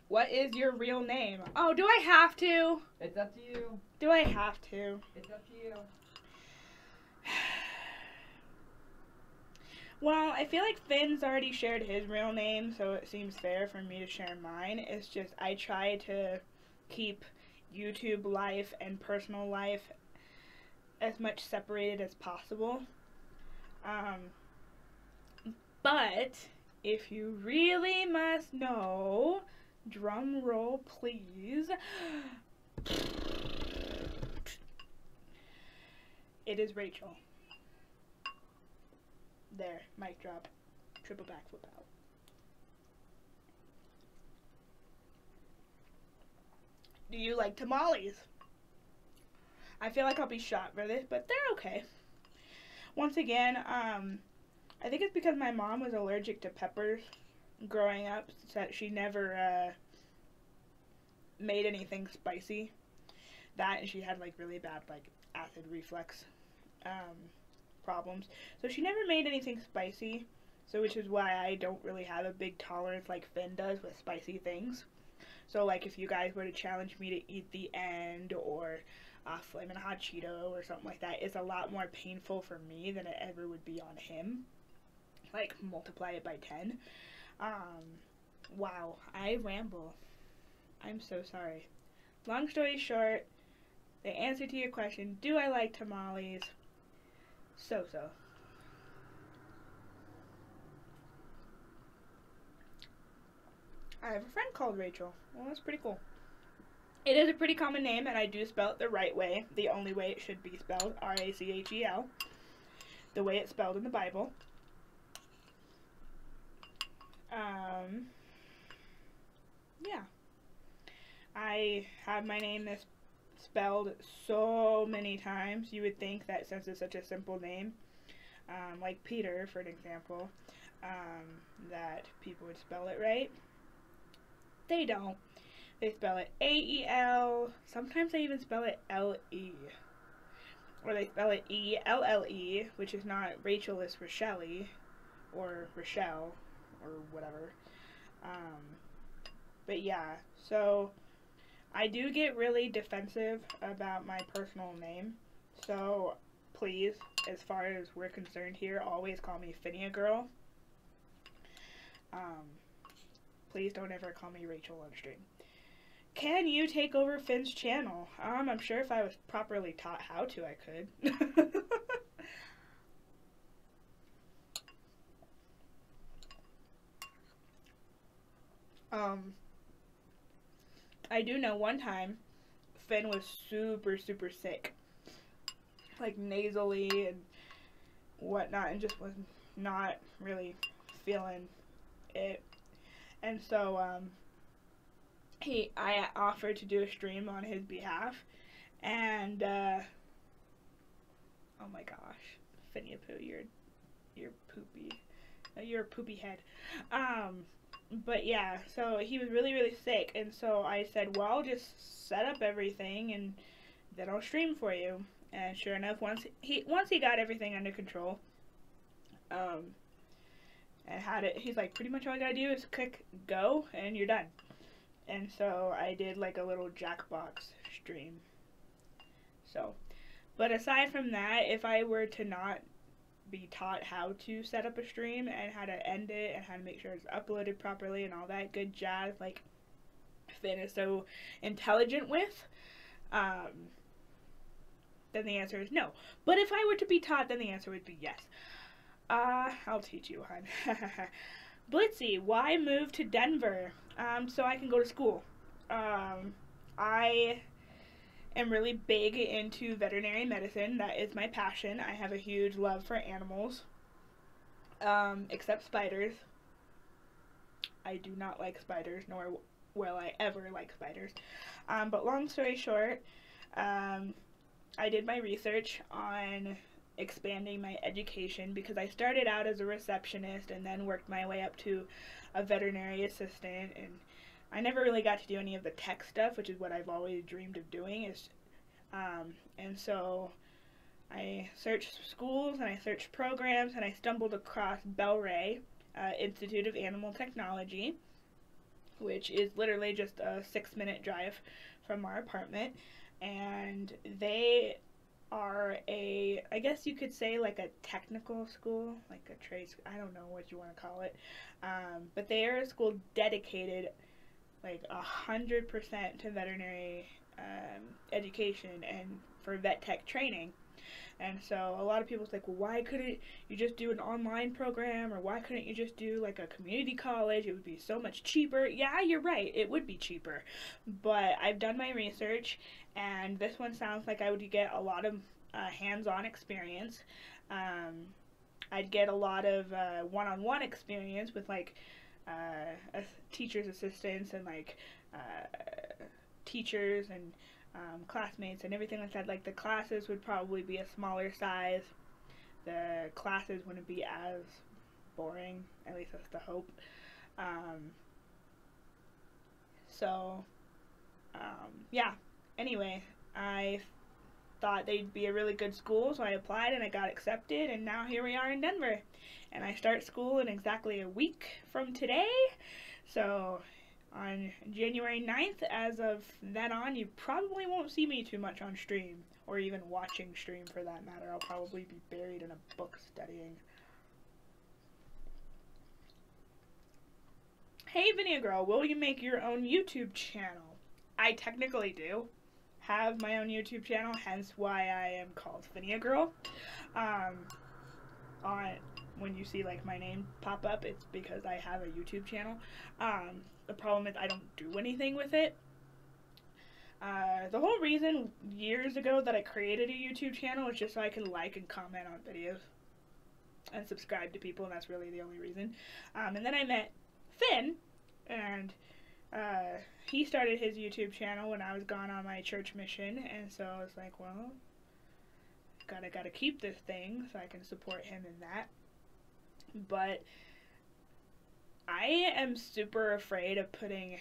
What is your real name? Oh, do I have to? It's up to you. Do I have to? It's up to you. Well, I feel like Finn's already shared his real name, so it seems fair for me to share mine. It's just I try to keep YouTube life and personal life as much separated as possible. But if you really must know, drum roll please. It is Rachel. There, mic drop, triple backflip out. Do you like tamales? I feel like I'll be shot for this, but they're okay. Once again, I think it's because my mom was allergic to peppers growing up, so that she never made anything spicy. That, and she had like really bad like acid reflux problems, so she never made anything spicy, so which is why I don't really have a big tolerance like Finn does with spicy things. So like if you guys were to challenge me to eat the end or Flamin' Hot Cheeto or something like that, it's a lot more painful for me than it ever would be on him. Like multiply it by 10. Wow, I ramble. I'm so sorry. Long story short, the answer to your question, do I like tamales? So-so. I have a friend called Rachel. Well, that's pretty cool. It is a pretty common name, and I do spell it the right way, the only way it should be spelled, R-A-C-H-E-L, the way it's spelled in the Bible. Yeah. I have my name spelled so many times. You would think that since it's such a simple name, like Peter, for an example, that people would spell it right. They don't. They spell it A-E-L. Sometimes they even spell it L-E. Or they spell it E-L-L-E, which is not Rachel, it's Rochelle, or Rochelle, or whatever. But yeah, so I do get really defensive about my personal name. So please, as far as we're concerned here, always call me Finnia Girl. Please don't ever call me Rachel on stream. Can you take over Finn's channel? I'm sure if I was properly taught how to, I could. I do know one time Finn was super sick. Like nasally and whatnot, and just was not really feeling it. And so, I offered to do a stream on his behalf, and, oh my gosh, Finny Poo, you're poopy. You're a poopy head. But yeah, so he was really sick, and so I said, well, just set up everything, and then I'll stream for you. And sure enough, once he got everything under control, and had it, he's like, pretty much all I gotta do is click go, and you're done. And so I did like a little Jackbox stream. So, but aside from that, if I were to not be taught how to set up a stream and how to end it and how to make sure it's uploaded properly and all that good jazz, like Finn is so intelligent with, then the answer is no. But if I were to be taught, then the answer would be yes. I'll teach you, hon. Blitzy, why move to Denver? So I can go to school. I am really big into veterinary medicine. That is my passion. I have a huge love for animals. Except spiders. I do not like spiders, nor will I ever like spiders. But long story short, I did my research on expanding my education because I started out as a receptionist and then worked my way up to a veterinary assistant, and I never really got to do any of the tech stuff, which is what I've always dreamed of doing. And so I searched schools and I searched programs and I stumbled across Bel-Ray Institute of Animal Technology, which is literally just a 6-minute drive from our apartment, and they are I guess you could say like a technical school, like a trade, I don't know what you want to call it, but they are a school dedicated like 100% to veterinary education and for vet tech training. And so a lot of people's like, well, why couldn't you just do an online program, or why couldn't you just do like a community college? It would be so much cheaper. Yeah, you're right, it would be cheaper. But I've done my research, and this one sounds like I would get a lot of hands-on experience. I'd get a lot of one-on-one experience with like teachers' assistants and like teachers and classmates and everything like that. Like the classes would probably be a smaller size. The classes wouldn't be as boring, at least that's the hope. Yeah, anyway, I thought they'd be a really good school, so I applied and I got accepted, and now here we are in Denver. And I start school in exactly a week from today, so on January 9th, as of then on, you probably won't see me too much on stream, or even watching stream for that matter. I'll probably be buried in a book studying. Hey Vinny Girl, will you make your own YouTube channel? I technically do have my own YouTube channel, hence why I am called Vinny Girl. When you see like my name pop up, it's because I have a YouTube channel. The problem is I don't do anything with it. The whole reason years ago that I created a YouTube channel was just so I could like and comment on videos and subscribe to people, and that's really the only reason. And then I met Finn, and he started his YouTube channel when I was gone on my church mission, and so I was like, well, gotta keep this thing so I can support him in that. But I am super afraid of putting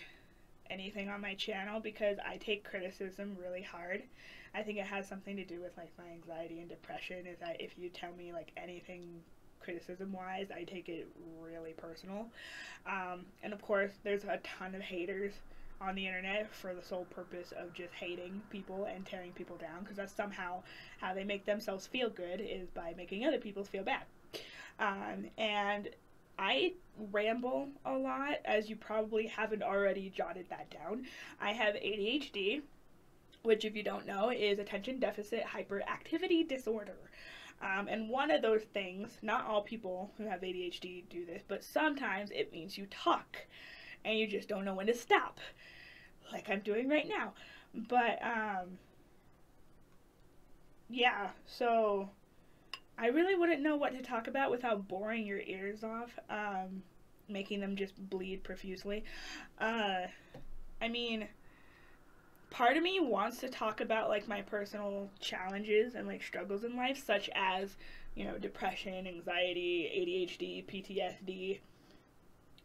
anything on my channel because I take criticism really hard. I think it has something to do with like my anxiety and depression, is that if you tell me like anything criticism wise, I take it really personal. And of course there's a ton of haters on the internet for the sole purpose of just hating people and tearing people down, because that's somehow how they make themselves feel good, is by making other people feel bad. And I ramble a lot, as you probably haven't already jotted that down. I have ADHD, which if you don't know is attention deficit hyperactivity disorder. And one of those things, not all people who have ADHD do this, but sometimes it means you talk and you just don't know when to stop, like I'm doing right now. But yeah, so I really wouldn't know what to talk about without boring your ears off, making them just bleed profusely. I mean, part of me wants to talk about like my personal challenges and like struggles in life, such as, you know, depression, anxiety, ADHD, PTSD,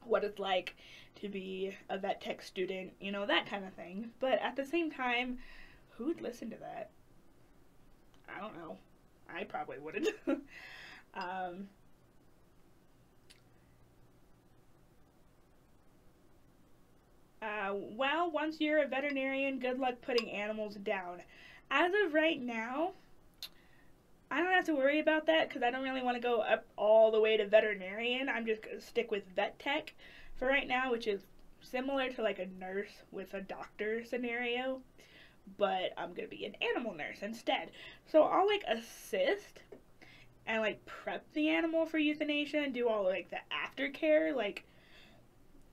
what it's like to be a vet tech student, you know, that kind of thing. But at the same time, who would listen to that? I don't know. I probably wouldn't. Well, once you're a veterinarian, good luck putting animals down. As of right now, I don't have to worry about that because I don't really want to go up all the way to veterinarian. I'm just going to stick with vet tech for right now, which is similar to like a nurse with a doctor scenario, but I'm going to be an animal nurse instead. So I'll like assist and like prep the animal for euthanasia and do all like the aftercare, like,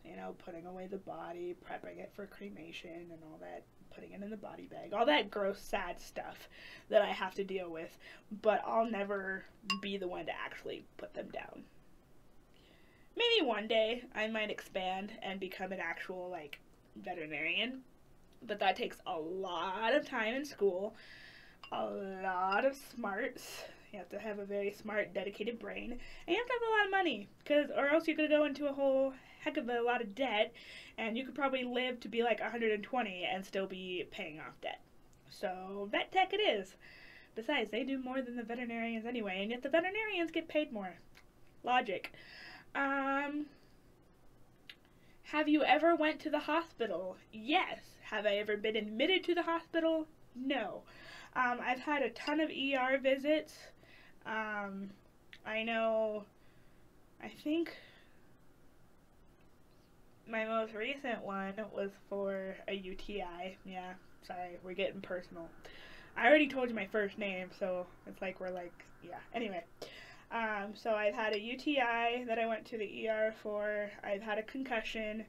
you know, putting away the body, prepping it for cremation and all that, putting it in the body bag, all that gross, sad stuff that I have to deal with, but I'll never be the one to actually put them down. Maybe one day I might expand and become an actual, like, veterinarian, but that takes a lot of time in school, a lot of smarts. You have to have a very smart, dedicated brain, and you have to have a lot of money, or else you're going to go into a whole heck of a lot of debt, and you could probably live to be like 120 and still be paying off debt. So, vet tech it is. Besides, they do more than the veterinarians anyway, and yet the veterinarians get paid more. Logic. Have you ever went to the hospital? Yes. Have I ever been admitted to the hospital? No. I've had a ton of ER visits. I think my most recent one was for a UTI. Yeah, sorry, we're getting personal. I already told you my first name, so it's like yeah. Anyway, so I've had a UTI that I went to the ER for. I've had a concussion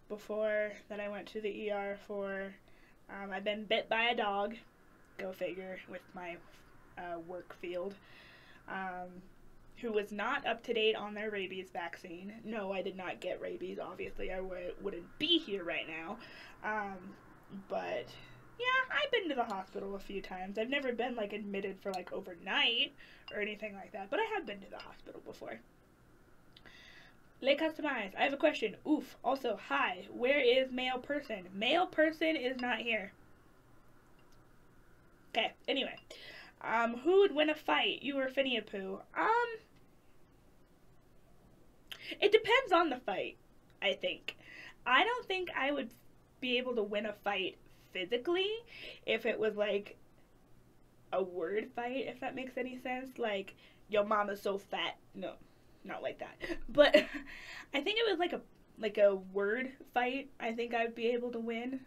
before that I went to the ER for. I've been bit by a dog. Go figure, with my work field. Who was not up to date on their rabies vaccine. No, I did not get rabies. Obviously, I wouldn't be here right now. But yeah, I've been to the hospital a few times. I've never been like admitted for like overnight or anything like that, but I have been to the hospital before. Les Customize, I have a question. Oof. Also, hi. Where is male person? Male person is not here. Okay. Anyway, who would win a fight? You or Finny a Pooh? It depends on the fight, I think. I don't think I would be able to win a fight physically if it was like a word fight, if that makes any sense. Like, your mama's so fat. No, not like that. But I think it was like a word fight. I think I'd be able to win.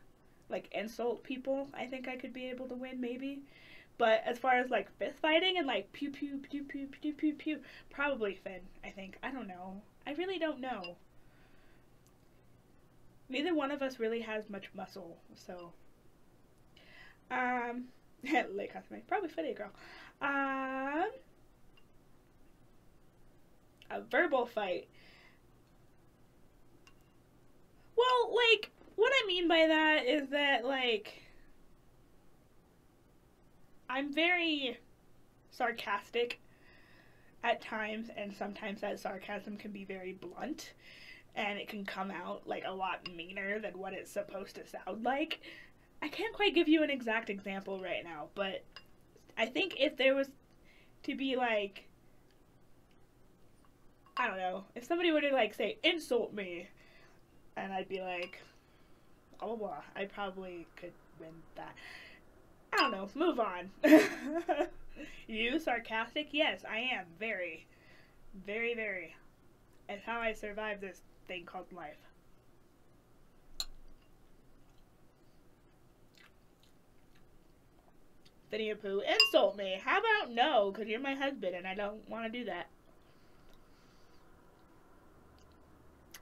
Like, insult people. I think I could be able to win, maybe. But as far as like fist fighting and like pew pew pew pew pew pew pew, probably Finn, I think. I don't know. I really don't know. Neither one of us really has much muscle, so. Late customer. Probably Finny girl. A verbal fight. Well, like, what I mean by that is that, like, I'm very sarcastic at times, and sometimes that sarcasm can be very blunt, and it can come out, like, a lot meaner than what it's supposed to sound like. I can't quite give you an exact example right now, but I think if there was to be, like, I don't know, if somebody were to, like, say, insult me, and I'd be like, blah, blah, blah, I probably could win that. I don't know, move on. You, sarcastic? Yes, I am. Very, very, very. It's how I survive this thing called life. Finny a Pooh, insult me. How about no? Because you're my husband and I don't want to do that.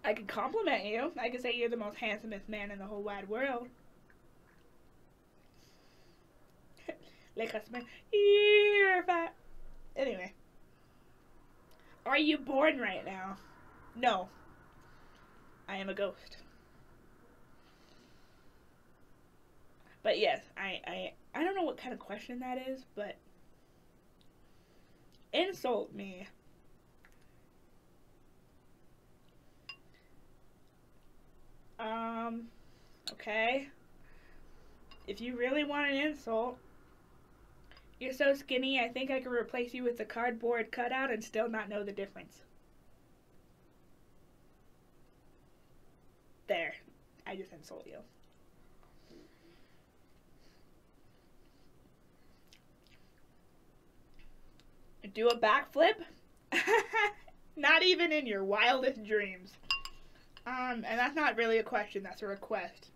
I could compliment you. I could say you're the most handsomest man in the whole wide world. Les customer, you're fat. Anyway. Are you born right now? No. I am a ghost. But yes, I don't know what kind of question that is, but insult me. Okay. If you really want an insult, you're so skinny, I think I could replace you with a cardboard cutout and still not know the difference. There. I just insult you. Do a backflip? Not even in your wildest dreams. And that's not really a question, that's a request.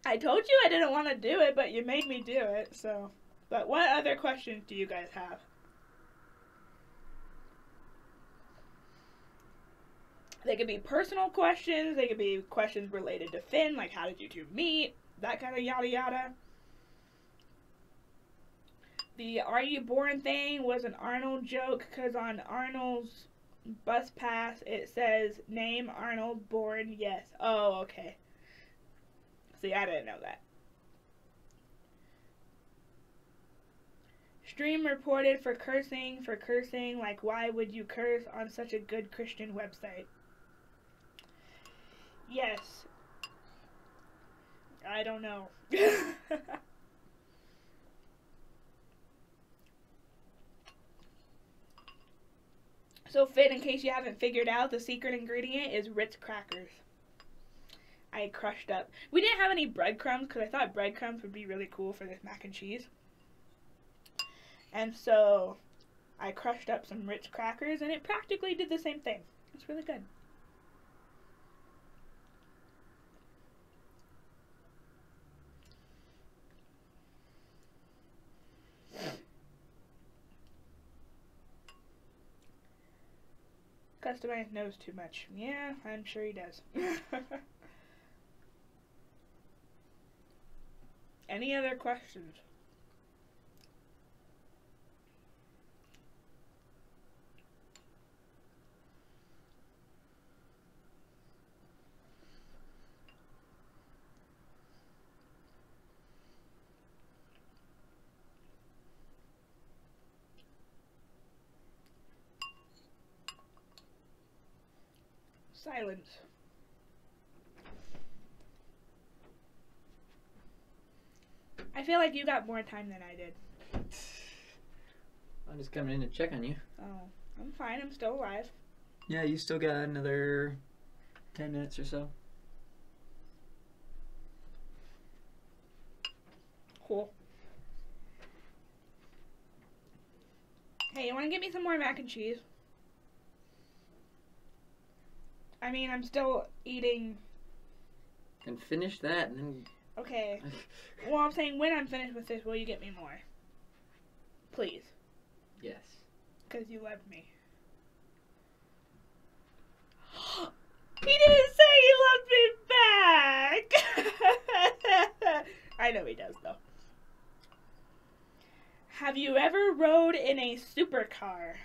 I told you I didn't want to do it, but you made me do it, so. But what other questions do you guys have? They could be personal questions, they could be questions related to Finn, like how did you two meet, that kind of yada yada. The "Are you born" thing was an Arnold joke because on Arnold's bus pass it says name Arnold, born, yes. Oh, okay. See, I didn't know that. Stream reported for cursing, like why would you curse on such a good Christian website? Yes. I don't know. So Finn, in case you haven't figured out, the secret ingredient is Ritz crackers. I crushed up. We didn't have any breadcrumbs because I thought breadcrumbs would be really cool for this mac and cheese. And so I crushed up some Ritz crackers and it practically did the same thing. It's really good. Customize knows too much. Yeah, I'm sure he does. Any other questions? Silence. I feel like you got more time than I did. I'm just coming in to check on you. Oh, I'm fine. I'm still alive. Yeah, you still got another 10 minutes or so. Cool. Hey, you want to get me some more mac and cheese? I mean, I'm still eating. And finish that, and then. Okay. Well, I'm saying when I'm finished with this, will you get me more? Please. Yes. Because you love me. He didn't say he loved me back! I know he does, though. Have you ever rode in a supercar?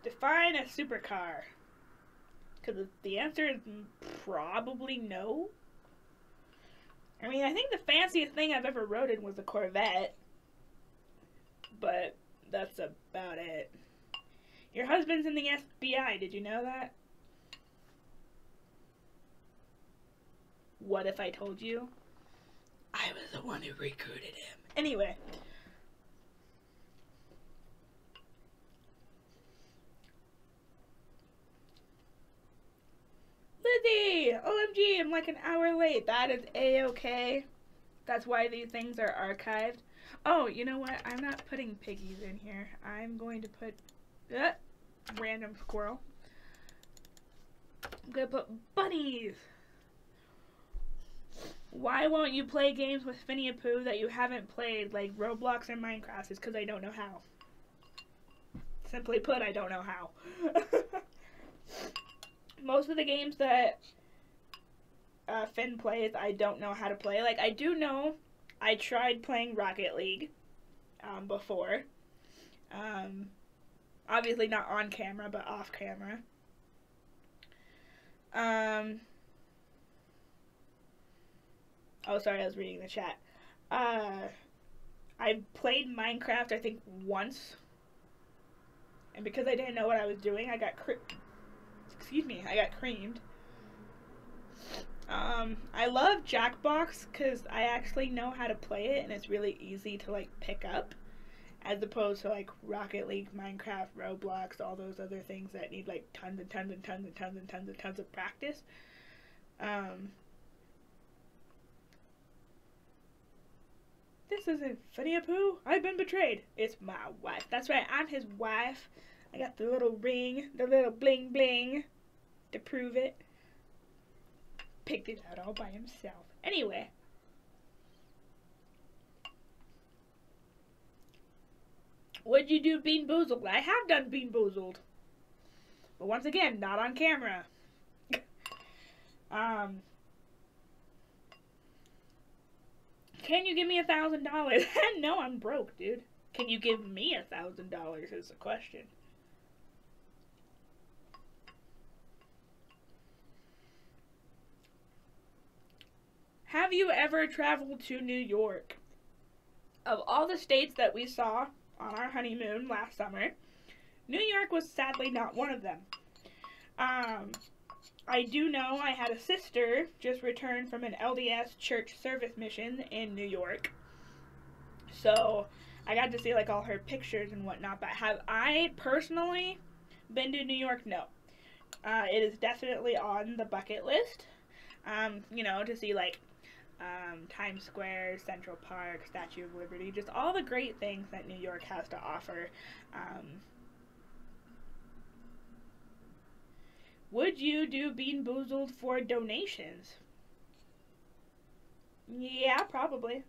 Define a supercar. Because the answer is probably no. I mean, I think the fanciest thing I've ever rode in was a Corvette. But that's about it. Your husband's in the FBI. Did you know that? What if I told you? I was the one who recruited him. Anyway. Lizzie! OMG, I'm like an hour late. That is A-okay. That's why these things are archived. Oh, you know what? I'm not putting piggies in here. I'm going to put... random squirrel. I'm going to put bunnies. Why won't you play games with Finny Pooh that you haven't played, like Roblox or Minecraft? It's because I don't know how. Simply put, I don't know how. Most of the games that Finn plays, I don't know how to play. Like, I do know I tried playing Rocket League before. Obviously not on camera, but off camera. Oh, sorry, I was reading the chat. I played Minecraft, I think, once. And because I didn't know what I was doing, I got creamed. I love Jackbox because I actually know how to play it, and it's really easy to, like, pick up. As opposed to, like, Rocket League, Minecraft, Roblox, all those other things that need, like, tons and tons and tons and tons and tons and tons of practice. This isn't Finny Pooh. I've been betrayed. It's my wife. That's right, I'm his wife. I got the little ring, the little bling bling to prove it. Picked it out all by himself. Anyway. Would you do Bean Boozled? I have done Bean Boozled. But once again, not on camera. Can you give me $1,000? No, I'm broke, dude. Can you give me $1,000 is the question. Have you ever traveled to New York? Of all the states that we saw on our honeymoon last summer, New York was sadly not one of them. I do know I had a sister just return from an LDS church service mission in New York. So I got to see like all her pictures and whatnot, but have I personally been to New York? No. It is definitely on the bucket list. You know, to see like Times Square, Central Park, Statue of Liberty, just all the great things that New York has to offer. Would you do Bean Boozled for donations? Yeah, probably.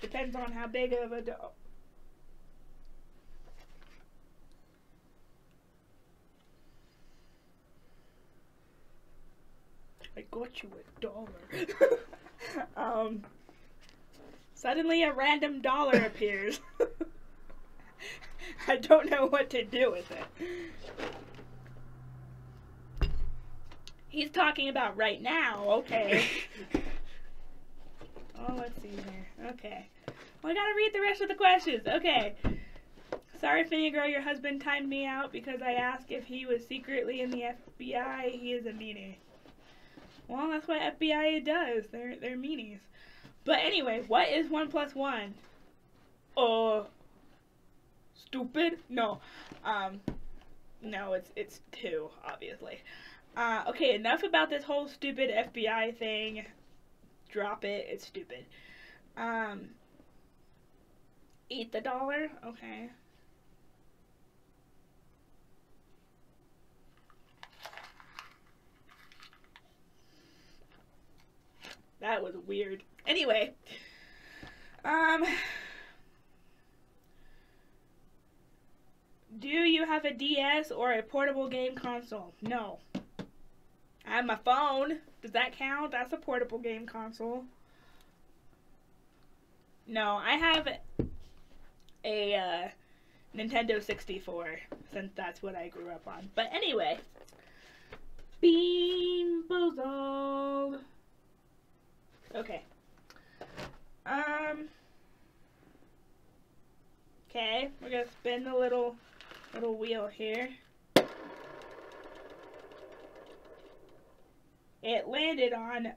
Depends on how big of a I got you $1. Suddenly a random dollar appears. I don't know what to do with it. He's talking about right now, okay. Oh, let's see here. Okay. Well, I gotta read the rest of the questions. Okay. Sorry, Finny Girl, your husband timed me out because I asked if he was secretly in the FBI. He is a meanie. Well, that's what FBI does. They're meanies. But anyway, what is 1 plus 1? Stupid? No. No, it's 2, obviously. Okay, enough about this whole stupid FBI thing. Drop it. It's stupid. Eat the dollar? Okay. That was weird. Anyway. Do you have a DS or a portable game console? No. I have my phone. Does that count? That's a portable game console. No, I have a Nintendo 64, since that's what I grew up on. But anyway. Bean Boozled. Okay. Okay, we're gonna spin the little wheel here. It landed on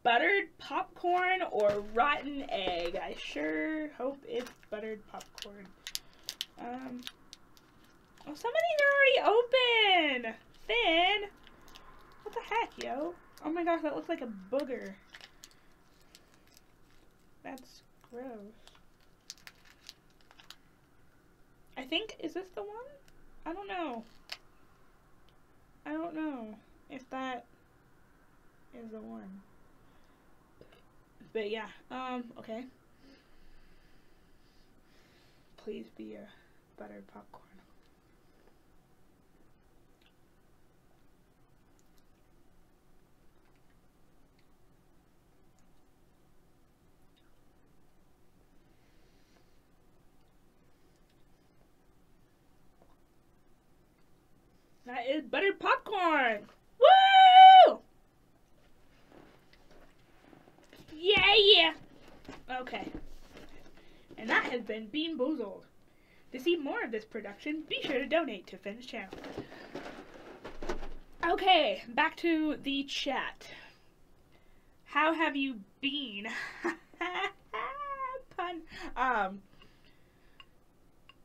buttered popcorn or rotten egg. I sure hope it's buttered popcorn. Oh, some of these are already open! Finn! What the heck, yo? Oh my gosh, that looks like a booger. That's gross. I think, is this the one? I don't know. I don't know if that is the one. But yeah, okay. Please be a buttered popcorn. That is buttered popcorn! Woo! Yeah! Okay. And that has been Bean Boozled. To see more of this production, be sure to donate to Finn's channel. Okay, back to the chat. How have you been? Pun.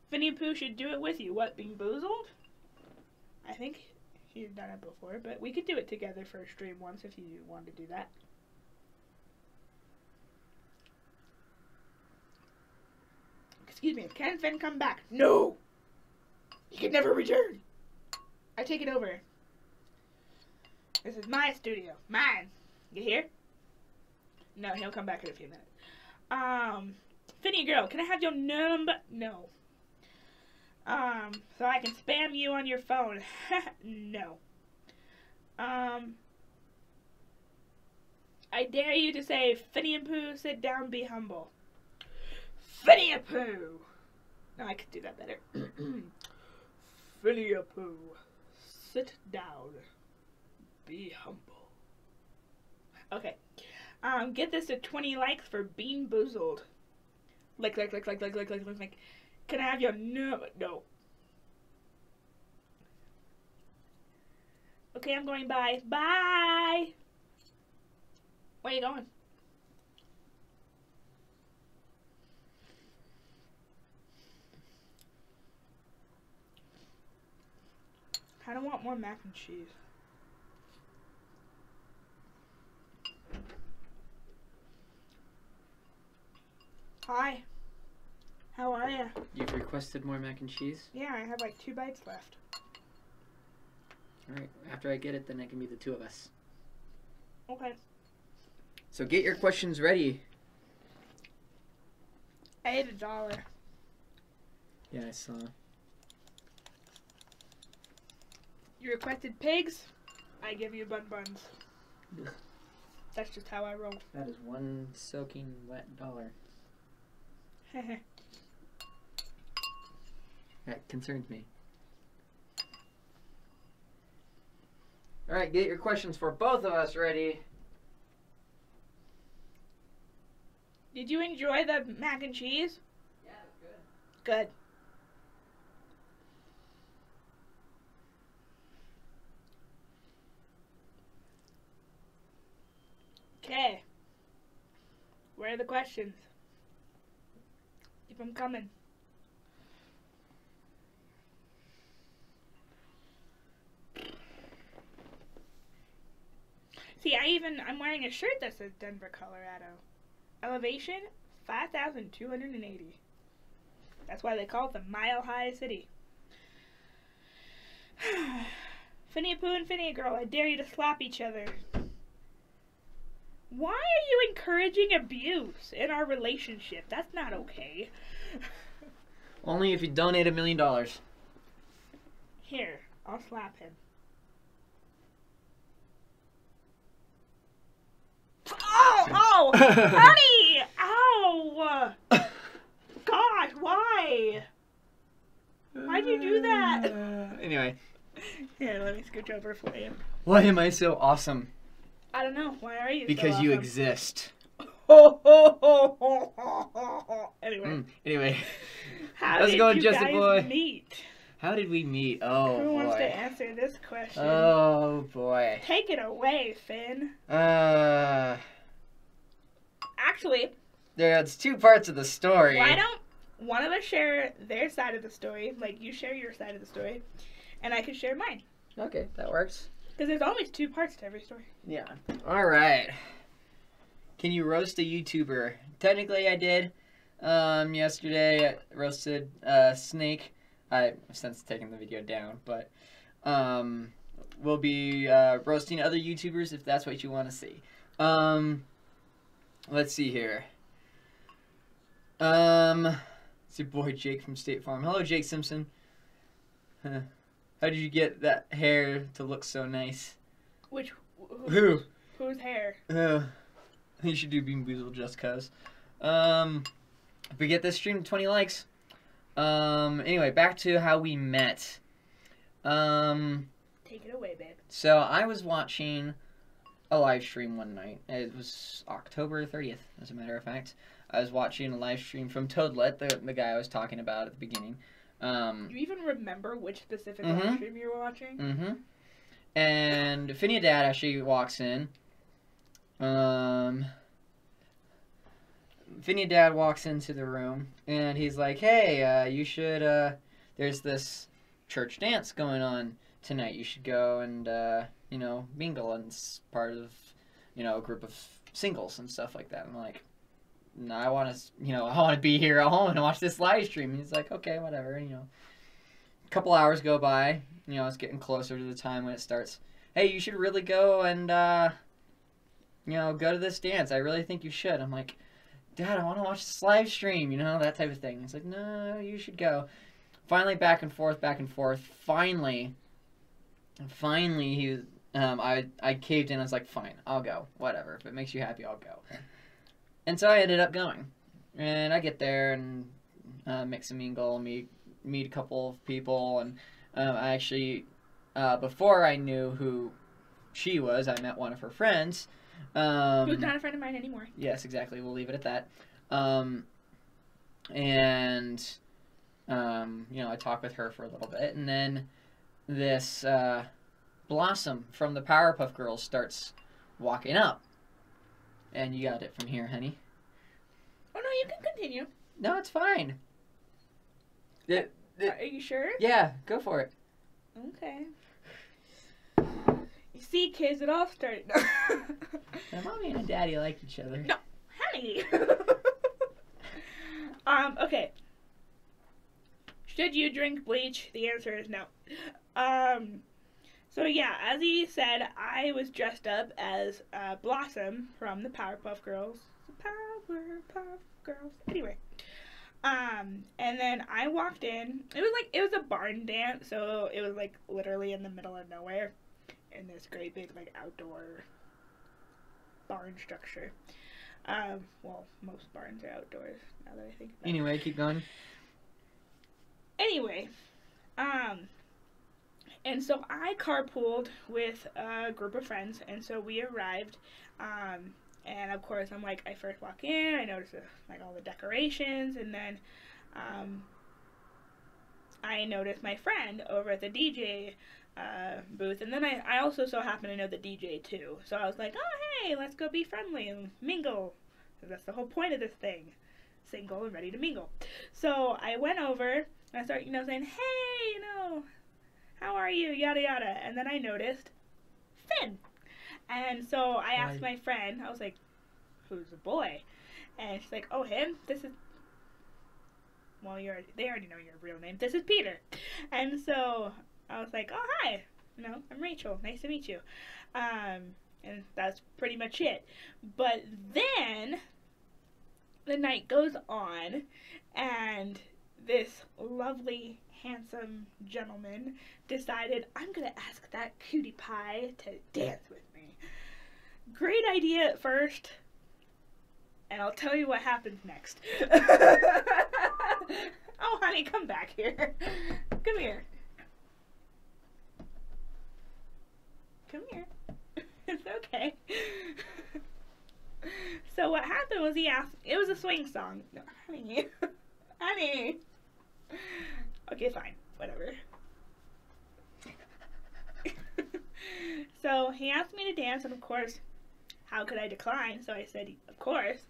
Finny Pooh should do it with you. What, Bean Boozled? I think she's done it before, but we could do it together for a stream once if you want to do that. Excuse me, can Finn come back? No! He can never return! I take it over. This is my studio. Mine. You hear? No, he'll come back in a few minutes. Finny girl, can I have your number? No. So I can spam you on your phone. No. I I dare you to say, Finny and Pooh, sit down, be humble. Finny and Pooh! No, I could do that better. Finny and Pooh, sit down, be humble. Okay. Get this to 20 likes for Bean Boozled. Like. Can I have your no? Okay, I'm going bye. Bye! Where are you going? I don't want more mac and cheese. Hi. How are ya? You've requested more mac and cheese? Yeah, I have like 2 bites left. Alright, after I get it, then it can be the 2 of us. Okay. So get your questions ready. I ate $1. Yeah, I saw. You requested pigs? I give you buns. That's just how I roll. That is one soaking wet dollar. That concerns me. Alright, get your questions for both of us ready. Did you enjoy the mac and cheese? Yeah, it was good. Good. Okay. Where are the questions? Keep them coming. See, I'm wearing a shirt that says Denver, Colorado. Elevation, 5,280. That's why they call it the Mile High City. Finny Pooh and Finny Girl, I dare you to slap each other. Why are you encouraging abuse in our relationship? That's not okay. Only if you donate $1 million. Here, I'll slap him. Oh, honey! Ow! Gosh, why? Why'd you do that? Anyway. Here, let me scooch over for you. Why am I so awesome? I don't know. Why are you because so you awesome? exist. Anyway. Anyway. How Let's did go, you Just a guys Boy. meet? How did we meet? Oh, Who wants boy. to answer this question? Oh, boy. Take it away, Finn. Actually, there's 2 parts of the story. Why don't one of us share their side of the story? Like, you share your side of the story, and I can share mine. Okay, that works. Because there's always 2 parts to every story. Yeah. All right. Can you roast a YouTuber? Technically, I did. Yesterday, I roasted Snake. I've since taken the video down, but we'll be roasting other YouTubers if that's what you want to see. Let's see here. It's your boy Jake from State Farm. Hello, Jake Simpson. How did you get that hair to look so nice? Whose hair? You should do Bean Boozled just cause. If we get this stream to 20 likes. Anyway, back to how we met. Take it away, babe. So I was watching a live stream one night. It was October 30th, as a matter of fact. I was watching a live stream from Toadlet, the guy I was talking about at the beginning. Do you even remember which specific live stream you were watching? Mm-hmm. And Finny Dad actually walks in. Finny Dad walks into the room, and he's like, hey, you should, there's this church dance going on tonight. You should go and, you know, mingle, and it's part of, you know, a group of singles and stuff like that. I'm like, no, I want to be here at home and watch this live stream. And he's like, okay, whatever, you know. A couple hours go by, you know, it's getting closer to the time when it starts. Hey, you should really go and, you know, go to this dance. I really think you should. I'm like, Dad, I want to watch this live stream, you know, that type of thing. He's like, no, you should go. Finally, back and forth. Finally, he was, I caved in. I was like, fine, I'll go. Whatever. If it makes you happy, I'll go. And so I ended up going. And I get there and mix and mingle, meet a couple of people. And I actually, before I knew who she was, I met one of her friends. Who's not a friend of mine anymore. Yes, exactly. We'll leave it at that. I talked with her for a little bit. And then this Blossom from the Powerpuff Girls starts walking up. And you got it from here, honey. Oh, no, you can continue. No, it's fine. Are you sure? Yeah, go for it. Okay. You see, kids, it all started. Now, mommy and daddy like each other. No, honey. Okay. Should you drink bleach? The answer is no. So yeah, as he said, I was dressed up as Blossom from the Powerpuff Girls. Powerpuff Girls. Anyway. And then I walked in. It was a barn dance, so it was like literally in the middle of nowhere in this great big like outdoor barn structure. Well, most barns are outdoors now that I think about it. Anyway, keep going. Anyway, and so I carpooled with a group of friends, and so we arrived, and of course I'm like, I first walk in, I notice like all the decorations, and then I noticed my friend over at the DJ booth, and then I also so happen to know the DJ too, so I was like, oh hey, let's go be friendly and mingle, because that's the whole point of this thing, single and ready to mingle. So I went over, and I started, saying, hey, how are you, yada yada, and then I noticed Finn, and so I asked my friend, I was like, who's the boy? And she's like, oh, him, this is, well, they already know your real name, this is Peter. And so I was like, oh, hi, I'm Rachel, nice to meet you. And that's pretty much it. But then the night goes on, and this lovely, handsome gentleman decided, I'm going to ask that cutie pie to dance with me. Great idea at first, and I'll tell you what happens next. Oh, honey, come back here. Come here. Come here. It's okay. So what happened was he asked, it was a swing song. No, honey. Honey. Okay, fine. Whatever. So he asked me to dance, and of course, how could I decline? So I said, of course.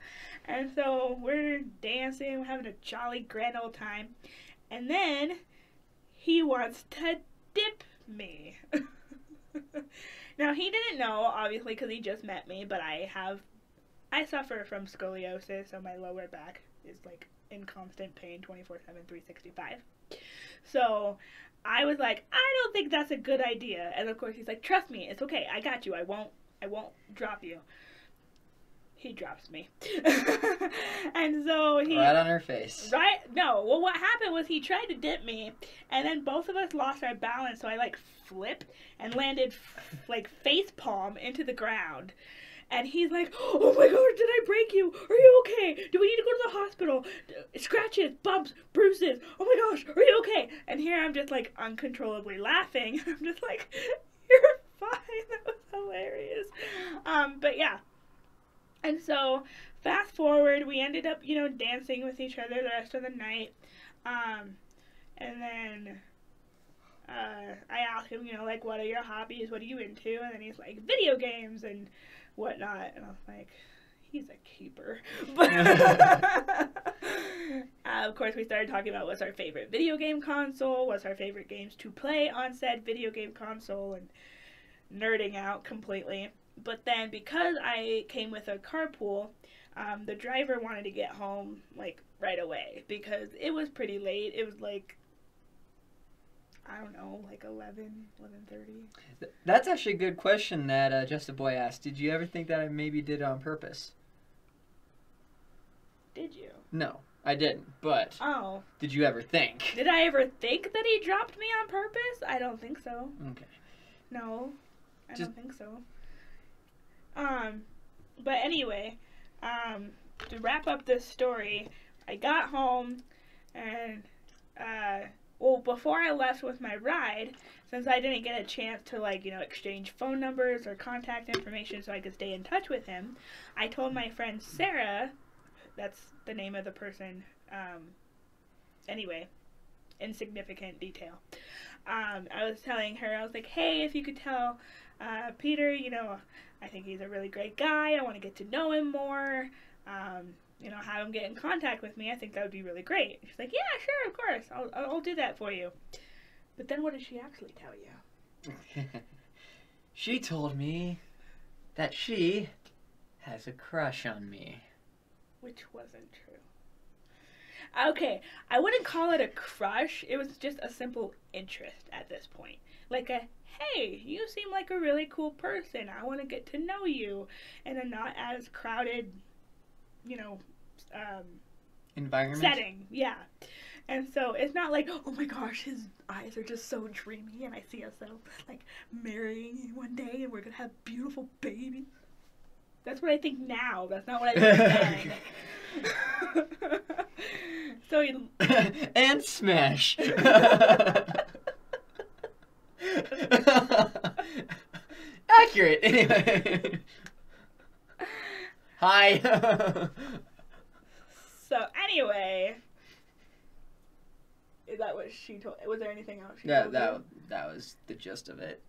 And so we're dancing, we're having a jolly grand old time. And then he wants to dip me. Now, he didn't know, obviously, because he just met me, but I suffer from scoliosis, so my lower back is like in constant pain 24/7, 365. So I was like, I don't think that's a good idea. And of course he's like, trust me, it's okay, I got you, I won't drop you. He drops me. And so he right on her face. Right? No. Well, what happened was he tried to dip me, and then both of us lost our balance, so I like flipped and landed like face palm into the ground. And he's like, oh my gosh, did I break you? Are you okay? Do we need to go to the hospital? Scratches, bumps, bruises. Oh my gosh, are you okay? And here I'm just like uncontrollably laughing. I'm just like, you're fine. That was hilarious. But yeah. And so fast forward, we ended up, dancing with each other the rest of the night. And then I asked him, like, what are your hobbies? What are you into? And then he's like, video games and whatnot. And I was like, he's a keeper. But of course, we started talking about what's our favorite video game console, what's our favorite games to play on said video game console, and nerding out completely. But then, because I came with a carpool, the driver wanted to get home, like, right away, because it was pretty late. It was, like, I don't know, like 11:30. That's actually a good question that Just a Boy asked. Did you ever think that I maybe did it on purpose? Did you? No, I didn't, but oh, did you ever think? Did I ever think that he dropped me on purpose? I don't think so. Okay. No. I don't think so. But anyway, to wrap up this story, I got home and, well, before I left with my ride, since I didn't get a chance to, like, you know, exchange phone numbers or contact information so I could stay in touch with him, I told my friend Sarah, that's the name of the person, anyway, insignificant detail. I was telling her, I was like, hey, if you could tell Peter, you know, I think he's a really great guy. I want to get to know him more. You know, have him get in contact with me. I think that would be really great. She's like, yeah, sure, of course. I'll do that for you. But then what did she actually tell you? She told me that she has a crush on me. Which wasn't true. Okay, I wouldn't call it a crush. It was just a simple interest at this point. Like a, hey, you seem like a really cool person. I want to get to know you in a not as crowded, you know, environment? Setting, yeah. And so it's not like, oh my gosh, his eyes are just so dreamy and I see ourselves like marrying one day and we're going to have beautiful babies. That's what I think now. That's not what I think then. So he... And smash. Accurate. Anyway. Hi. So anyway, is that what she told? Was there anything else she told you? That was the gist of it.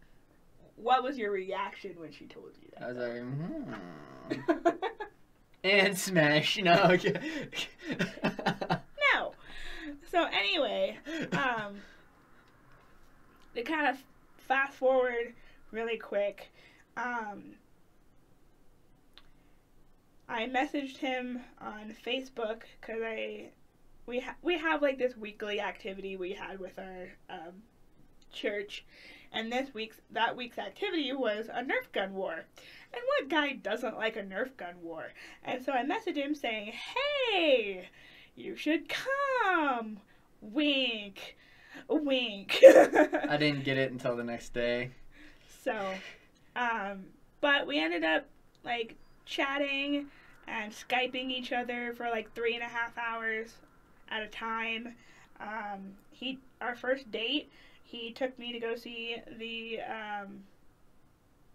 What was your reaction when she told you that? I was like, and smash. No. Okay. No. So anyway, to kind of fast forward really quick, I messaged him on Facebook because we have like this weekly activity we had with our church, and that week's activity was a Nerf gun war. And what guy doesn't like a Nerf gun war? And so I messaged him saying, "Hey, you should come. Wink, wink." I didn't get it until the next day. So, but we ended up like chatting and Skyping each other for like 3.5 hours at a time. Our first date, he took me to go see the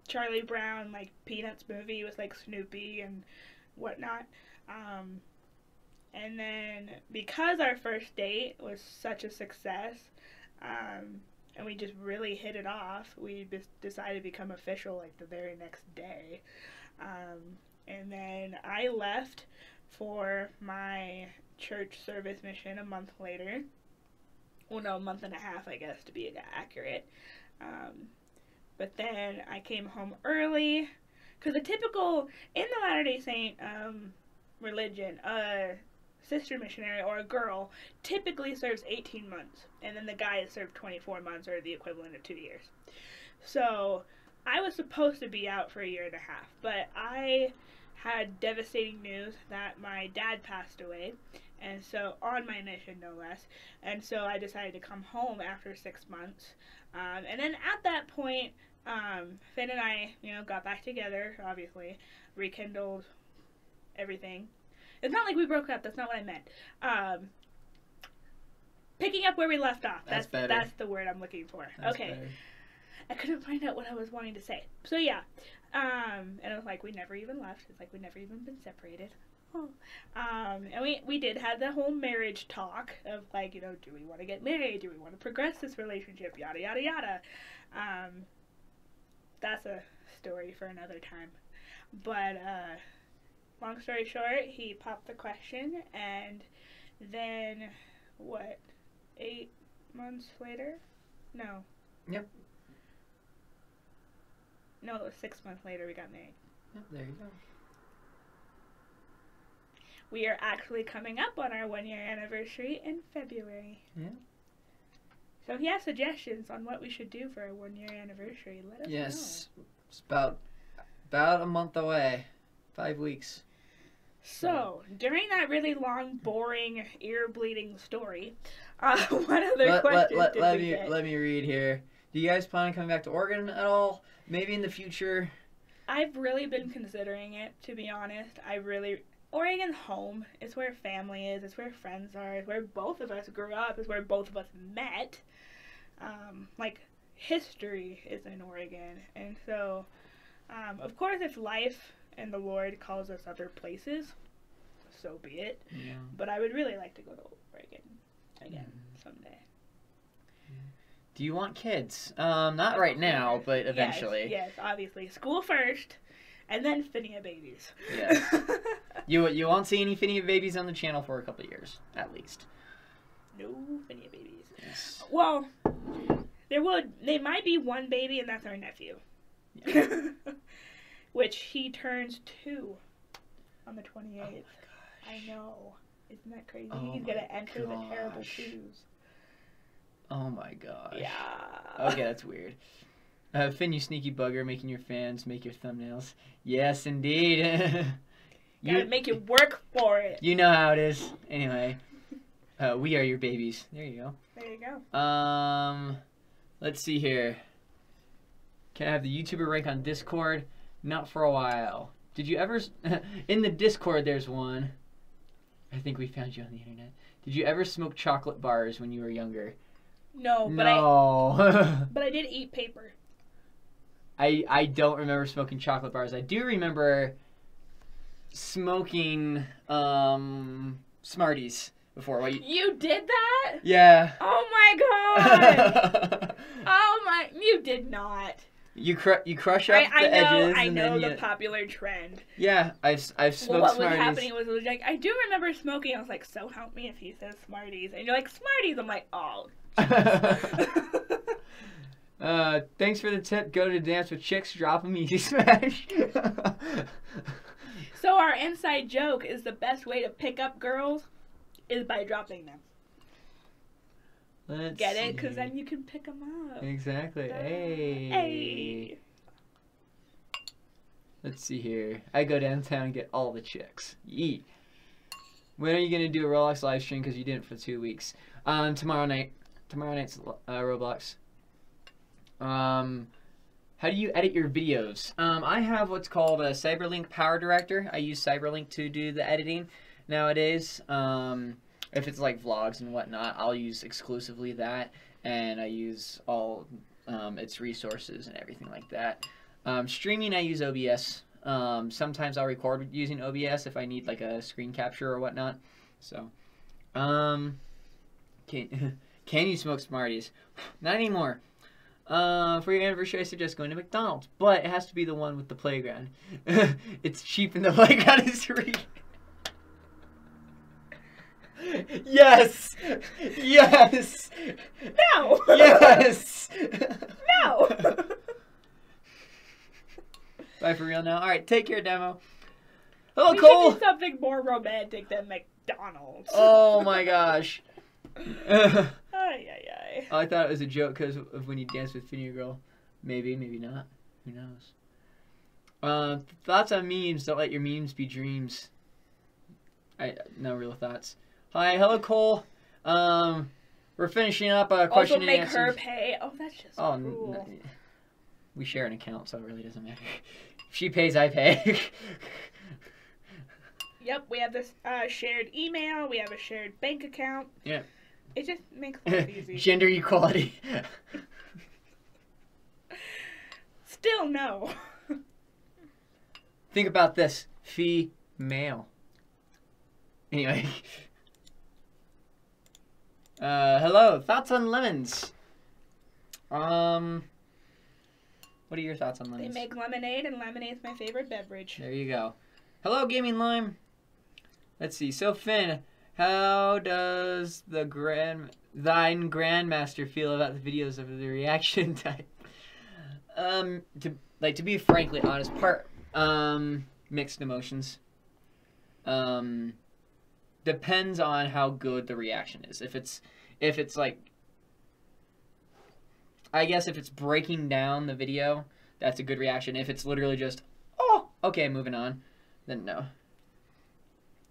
Charlie Brown like Peanuts movie with like Snoopy and whatnot. And then because our first date was such a success, and we just really hit it off, we just decided to become official like the very next day. And then I left for my church service mission a month later. Well, no, a month and a half, I guess, to be accurate. But then I came home early, because the typical, in the Latter-day Saint religion, a sister missionary or a girl typically serves 18 months, and then the guy is served 24 months, or the equivalent of 2 years. So I was supposed to be out for 1.5 years, but I had devastating news that my dad passed away, and so on my mission, no less, and so I decided to come home after 6 months, and then at that point, Finn and I, you know, got back together, obviously, rekindled everything. It's not like we broke up, that's not what I meant. Picking up where we left off, that's the word I'm looking for. That's okay. Better. I couldn't find out what I was wanting to say. So yeah, and it was like we never even left. It's like we'd never even been separated. Oh. And we did have the whole marriage talk of like, you know, do we want to get married? Do we want to progress this relationship? Yada, yada, yada. That's a story for another time. But long story short, he popped the question, and then, 8 months later? No. Yep. No, it was 6 months later we got married. Yep, there you go. We are actually coming up on our 1-year anniversary in February. Yeah. So if you have suggestions on what we should do for our 1-year anniversary, let us know. Yes. It's about a month away. 5 weeks. So, during that really long, boring, ear-bleeding story, what other questions did we get? Let me read here. Do you guys plan on coming back to Oregon at all? Maybe in the future? I've really been considering it, to be honest. Oregon's home. It's where family is. It's where friends are. It's where both of us grew up. It's where both of us met. Like, history is in Oregon. And so, of course, if life and the Lord calls us other places, so be it. Yeah. But I would really like to go to Oregon again someday. Do you want kids? Not right now, but eventually. Yes, obviously. School first, and then Phinia babies. Yes. You won't see any Phinia babies on the channel for a couple of years, at least. No Phinia babies. Yes. Well, there might be one baby, and that's our nephew. Yeah. Which he turns 2 on the 28th. Oh my gosh. I know. Isn't that crazy? Oh He's my gonna enter the terrible gosh. 2s. Oh my gosh. Yeah. Okay, that's weird. Finn, you sneaky bugger, making your fans make your thumbnails. Yes, indeed. Gotta make you work for it. You know how it is. Anyway, we are your babies. There you go. There you go. Let's see here. Can I have the YouTuber rank on Discord? Not for a while. Did you ever... in the Discord, there's one. I think we found you on the internet. Did you ever smoke chocolate bars when you were younger? No, but No. but I did eat paper. I don't remember smoking chocolate bars. I do remember smoking Smarties before. What You did that? Yeah. Oh my god! Oh my! You did not. You crush up the edges. I and know then the popular trend. Yeah, I've smoked Well, what Smarties. was happening was like, I do remember smoking. I was like, so help me if he says Smarties. And you're like, Smarties. I'm like, oh. Thanks for the tip. Go to dance with chicks. Drop them easy smash. So our inside joke is the best way to pick up girls is by dropping them. Let's Get it? see. Because then you can pick them up. Exactly. Hey. Hey. Let's see here. I go downtown and get all the chicks. Yeet. When are you gonna do a Roblox live stream? Because you didn't for 2 weeks. Tomorrow night. Tomorrow night's Roblox. How do you edit your videos? I have what's called a Cyberlink Power Director. I use Cyberlink to do the editing nowadays. If it's like vlogs and whatnot, I'll use exclusively that, and I use all its resources and everything like that. Streaming, I use OBS. Sometimes I'll record using OBS if I need like a screen capture or whatnot. So, can you smoke Smarties? Not anymore. For your anniversary, I suggest going to McDonald's, but it has to be the one with the playground. It's cheap and the playground is free. Yes! Yes! No! Yes! No! Bye for real now. Alright, take care, Demo. Hello, We Cole! should do something more romantic than McDonald's. Oh my gosh. Ay, ay, ay. I thought it was a joke because of when you dance with Phinia Girl. Maybe, maybe not. Who knows? Thoughts on memes. Don't let your memes be dreams. No real thoughts. Hi, hello, Cole. We're finishing up a question Also make and her answers. pay. Oh, that's just Oh, cruel. we share an account, so it really doesn't matter. If she pays, I pay. Yep, we have this shared email. We have a shared bank account. Yeah. It just makes life easy. Gender equality. Still no. Think about this. Female. Anyway. Hello. Thoughts on lemons? What are your thoughts on They lemons? make lemonade, and lemonade is my favorite beverage. There you go. Hello, Gaming Lime. Let's see. So, Finn, how does thine Grandmaster feel about the videos of the reaction type? To be frankly honest, mixed emotions. Depends on how good the reaction is. If it's like, I guess if it's breaking down the video, that's a good reaction. If it's literally just, oh, okay, moving on, then no.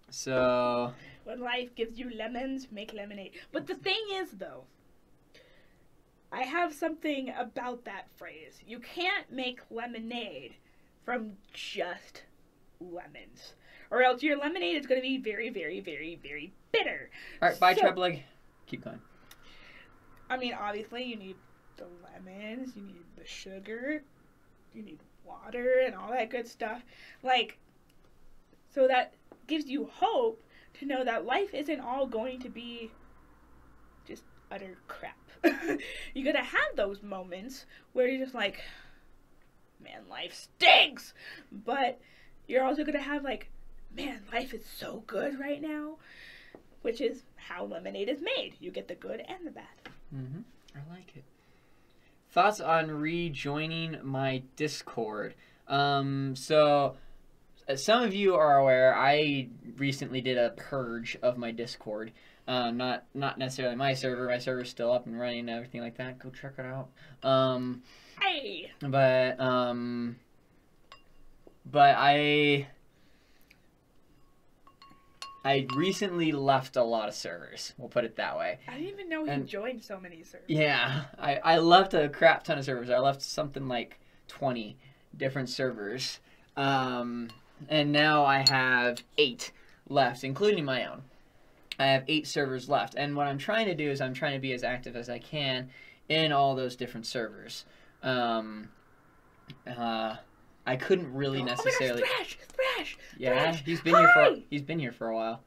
So, When life gives you lemons, make lemonade. But the thing is, though, I have something about that phrase. You can't make lemonade from just lemons. Or else your lemonade is going to be very, very, very, very bitter. All right, bye, Trebleg. Keep going. I mean, obviously, you need the lemons, you need the sugar, you need water, and all that good stuff. Like, so that gives you hope to know that life isn't all going to be just utter crap. You're going to have those moments where you're just like, man, life stinks. But you're also going to have like, man, life is so good right now, which is how lemonade is made. You get the good and the bad. Mm-hmm. I like it. Thoughts on rejoining my Discord? So, as some of you are aware, I recently did a purge of my Discord. Not necessarily my server. My server's still up and running and everything like that. Go check it out. Hey! But I recently left a lot of servers. We'll put it that way. I didn't even know he joined so many servers. Yeah, I left a crap ton of servers. I left something like 20 different servers. And now I have 8 left, including my own. I have 8 servers left. And what I'm trying to do is I'm trying to be as active as I can in all those different servers. I couldn't really necessarily. Oh my gosh, Thrash! Yeah, Thrash! he's been here for a while.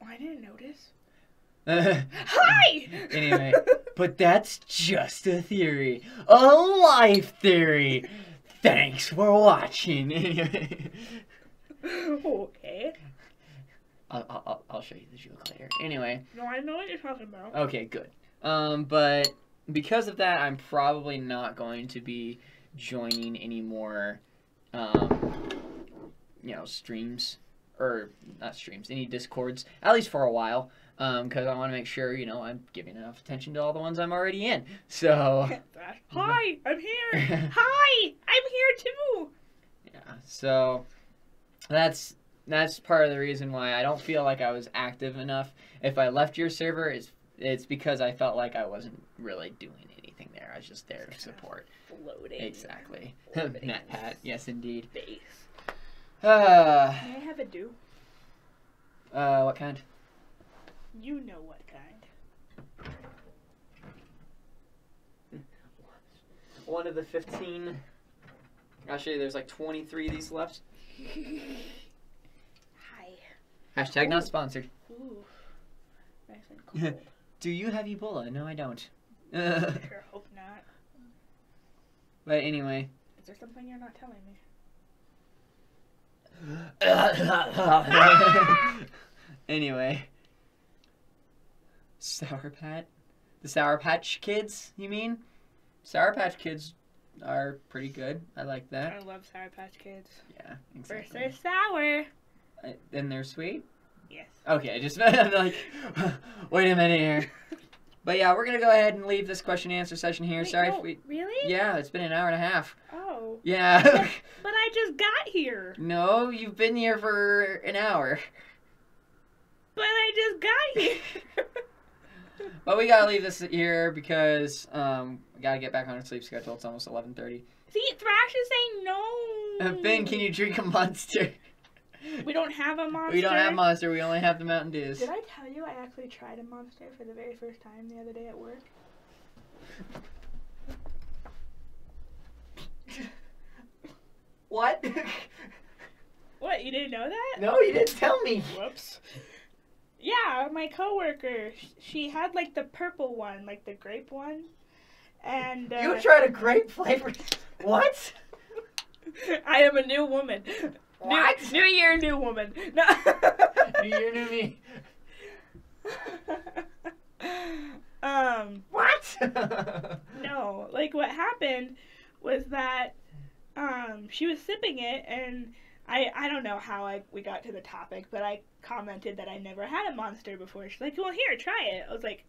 Oh, I didn't notice. Hi! Anyway, but that's just a theory, a life theory. Thanks for watching. Anyway. Okay. I'll show you the joke later. Anyway. No, I know what you're talking about. Okay, good. But because of that, I'm probably not going to be joining any more, streams, or not streams, any Discords, at least for a while, because I want to make sure, I'm giving enough attention to all the ones I'm already in, so. Hi, I'm here! Hi, I'm here too! Yeah, so, that's part of the reason why I don't feel like I was active enough. If I left your server, it's because I felt like I wasn't really doing anything there. I was just there to support. Floating. Exactly. Nat Pat, yes indeed. Base. May I have a do? What kind? You know what kind. One of the 15. Actually, there's like 23 of these left. Hi. Hashtag not sponsored. Ooh. Nice and cool. Do you have Ebola? No, I don't. Sure hope not. But anyway. Is there something you're not telling me? Anyway. Sour Patch? The Sour Patch Kids, you mean? Sour Patch Kids are pretty good. I like that. I love Sour Patch Kids. Yeah, exactly. First they're sour. Then they're sweet? Yes. Okay, just I'm like, wait a minute here. But yeah, we're going to go ahead and leave this question and answer session here. Wait, Sorry no, if we... Really? Yeah, it's been an hour and a half. Oh. Yeah. But I just got here. No, you've been here for an hour. But I just got here. But we got to leave this here because we got to get back on our sleep schedule. It's almost 11:30. See, Thrash is saying no. Ben, can you drink a Monster? We don't have a Monster. We don't have Monster. We only have the Mountain Dews. Did I tell you I actually tried a Monster for the very first time the other day at work? What? What, you didn't know that? No, you didn't tell me. Whoops. Yeah, my coworker, she had like the purple one, like the grape one. And You tried a grape flavor. What? I am a new woman. What? New year, new woman. No. New year, new me. What? No, like what happened was that she was sipping it, and I don't know how we got to the topic, but I commented that I never had a Monster before. She's like, well, here, try it. I was like,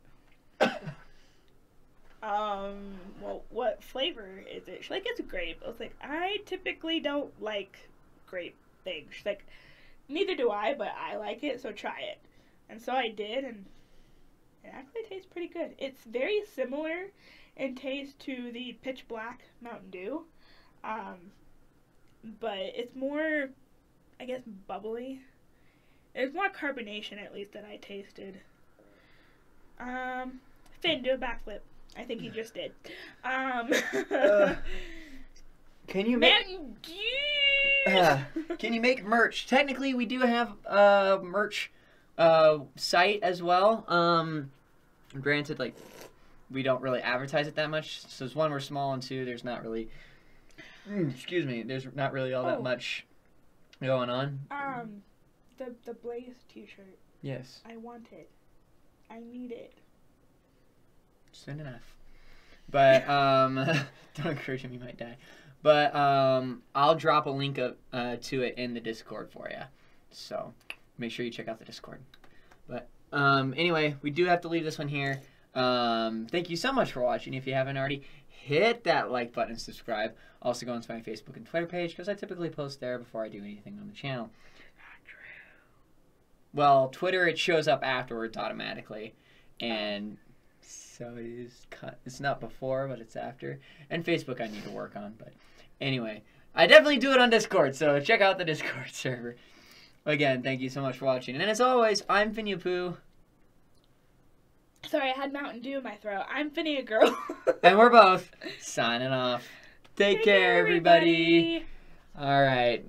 well, what flavor is it? She's like, it's grape. I was like, I typically don't like grape things. She's like, neither do I, but I like it, so try it. And so I did, and It actually tastes pretty good. It's very similar in taste to the Pitch Black Mountain Dew, but it's more, I guess, bubbly. There's more carbonation, at least, that I tasted. Finn, do a backflip. I think he just did. Can you make Mountain Dew? can you make merch? Technically, we do have a merch site as well. Granted, like, we don't really advertise it that much. So, it's one, we're small, and two, there's not really. Excuse me. There's not really all that much going on. The Blaze T-shirt. Yes. I want it. I need it. Soon enough. But don't encourage him; he might die. But I'll drop a link to it in the Discord for you. So make sure you check out the Discord. But anyway, we do have to leave this one here. Thank you so much for watching. If you haven't already, hit that like button and subscribe. Also go onto my Facebook and Twitter page because I typically post there before I do anything on the channel. Not true. Well, Twitter, it shows up afterwards automatically. And so it is. It's not before, but it's after. And Facebook I need to work on. But anyway, I definitely do it on Discord. So check out the Discord server. Again, thank you so much for watching. And as always, I'm Finia Poo. Sorry, I had Mountain Dew in my throat. I'm Finia Girl. And we're both signing off. Take care, everybody. All right.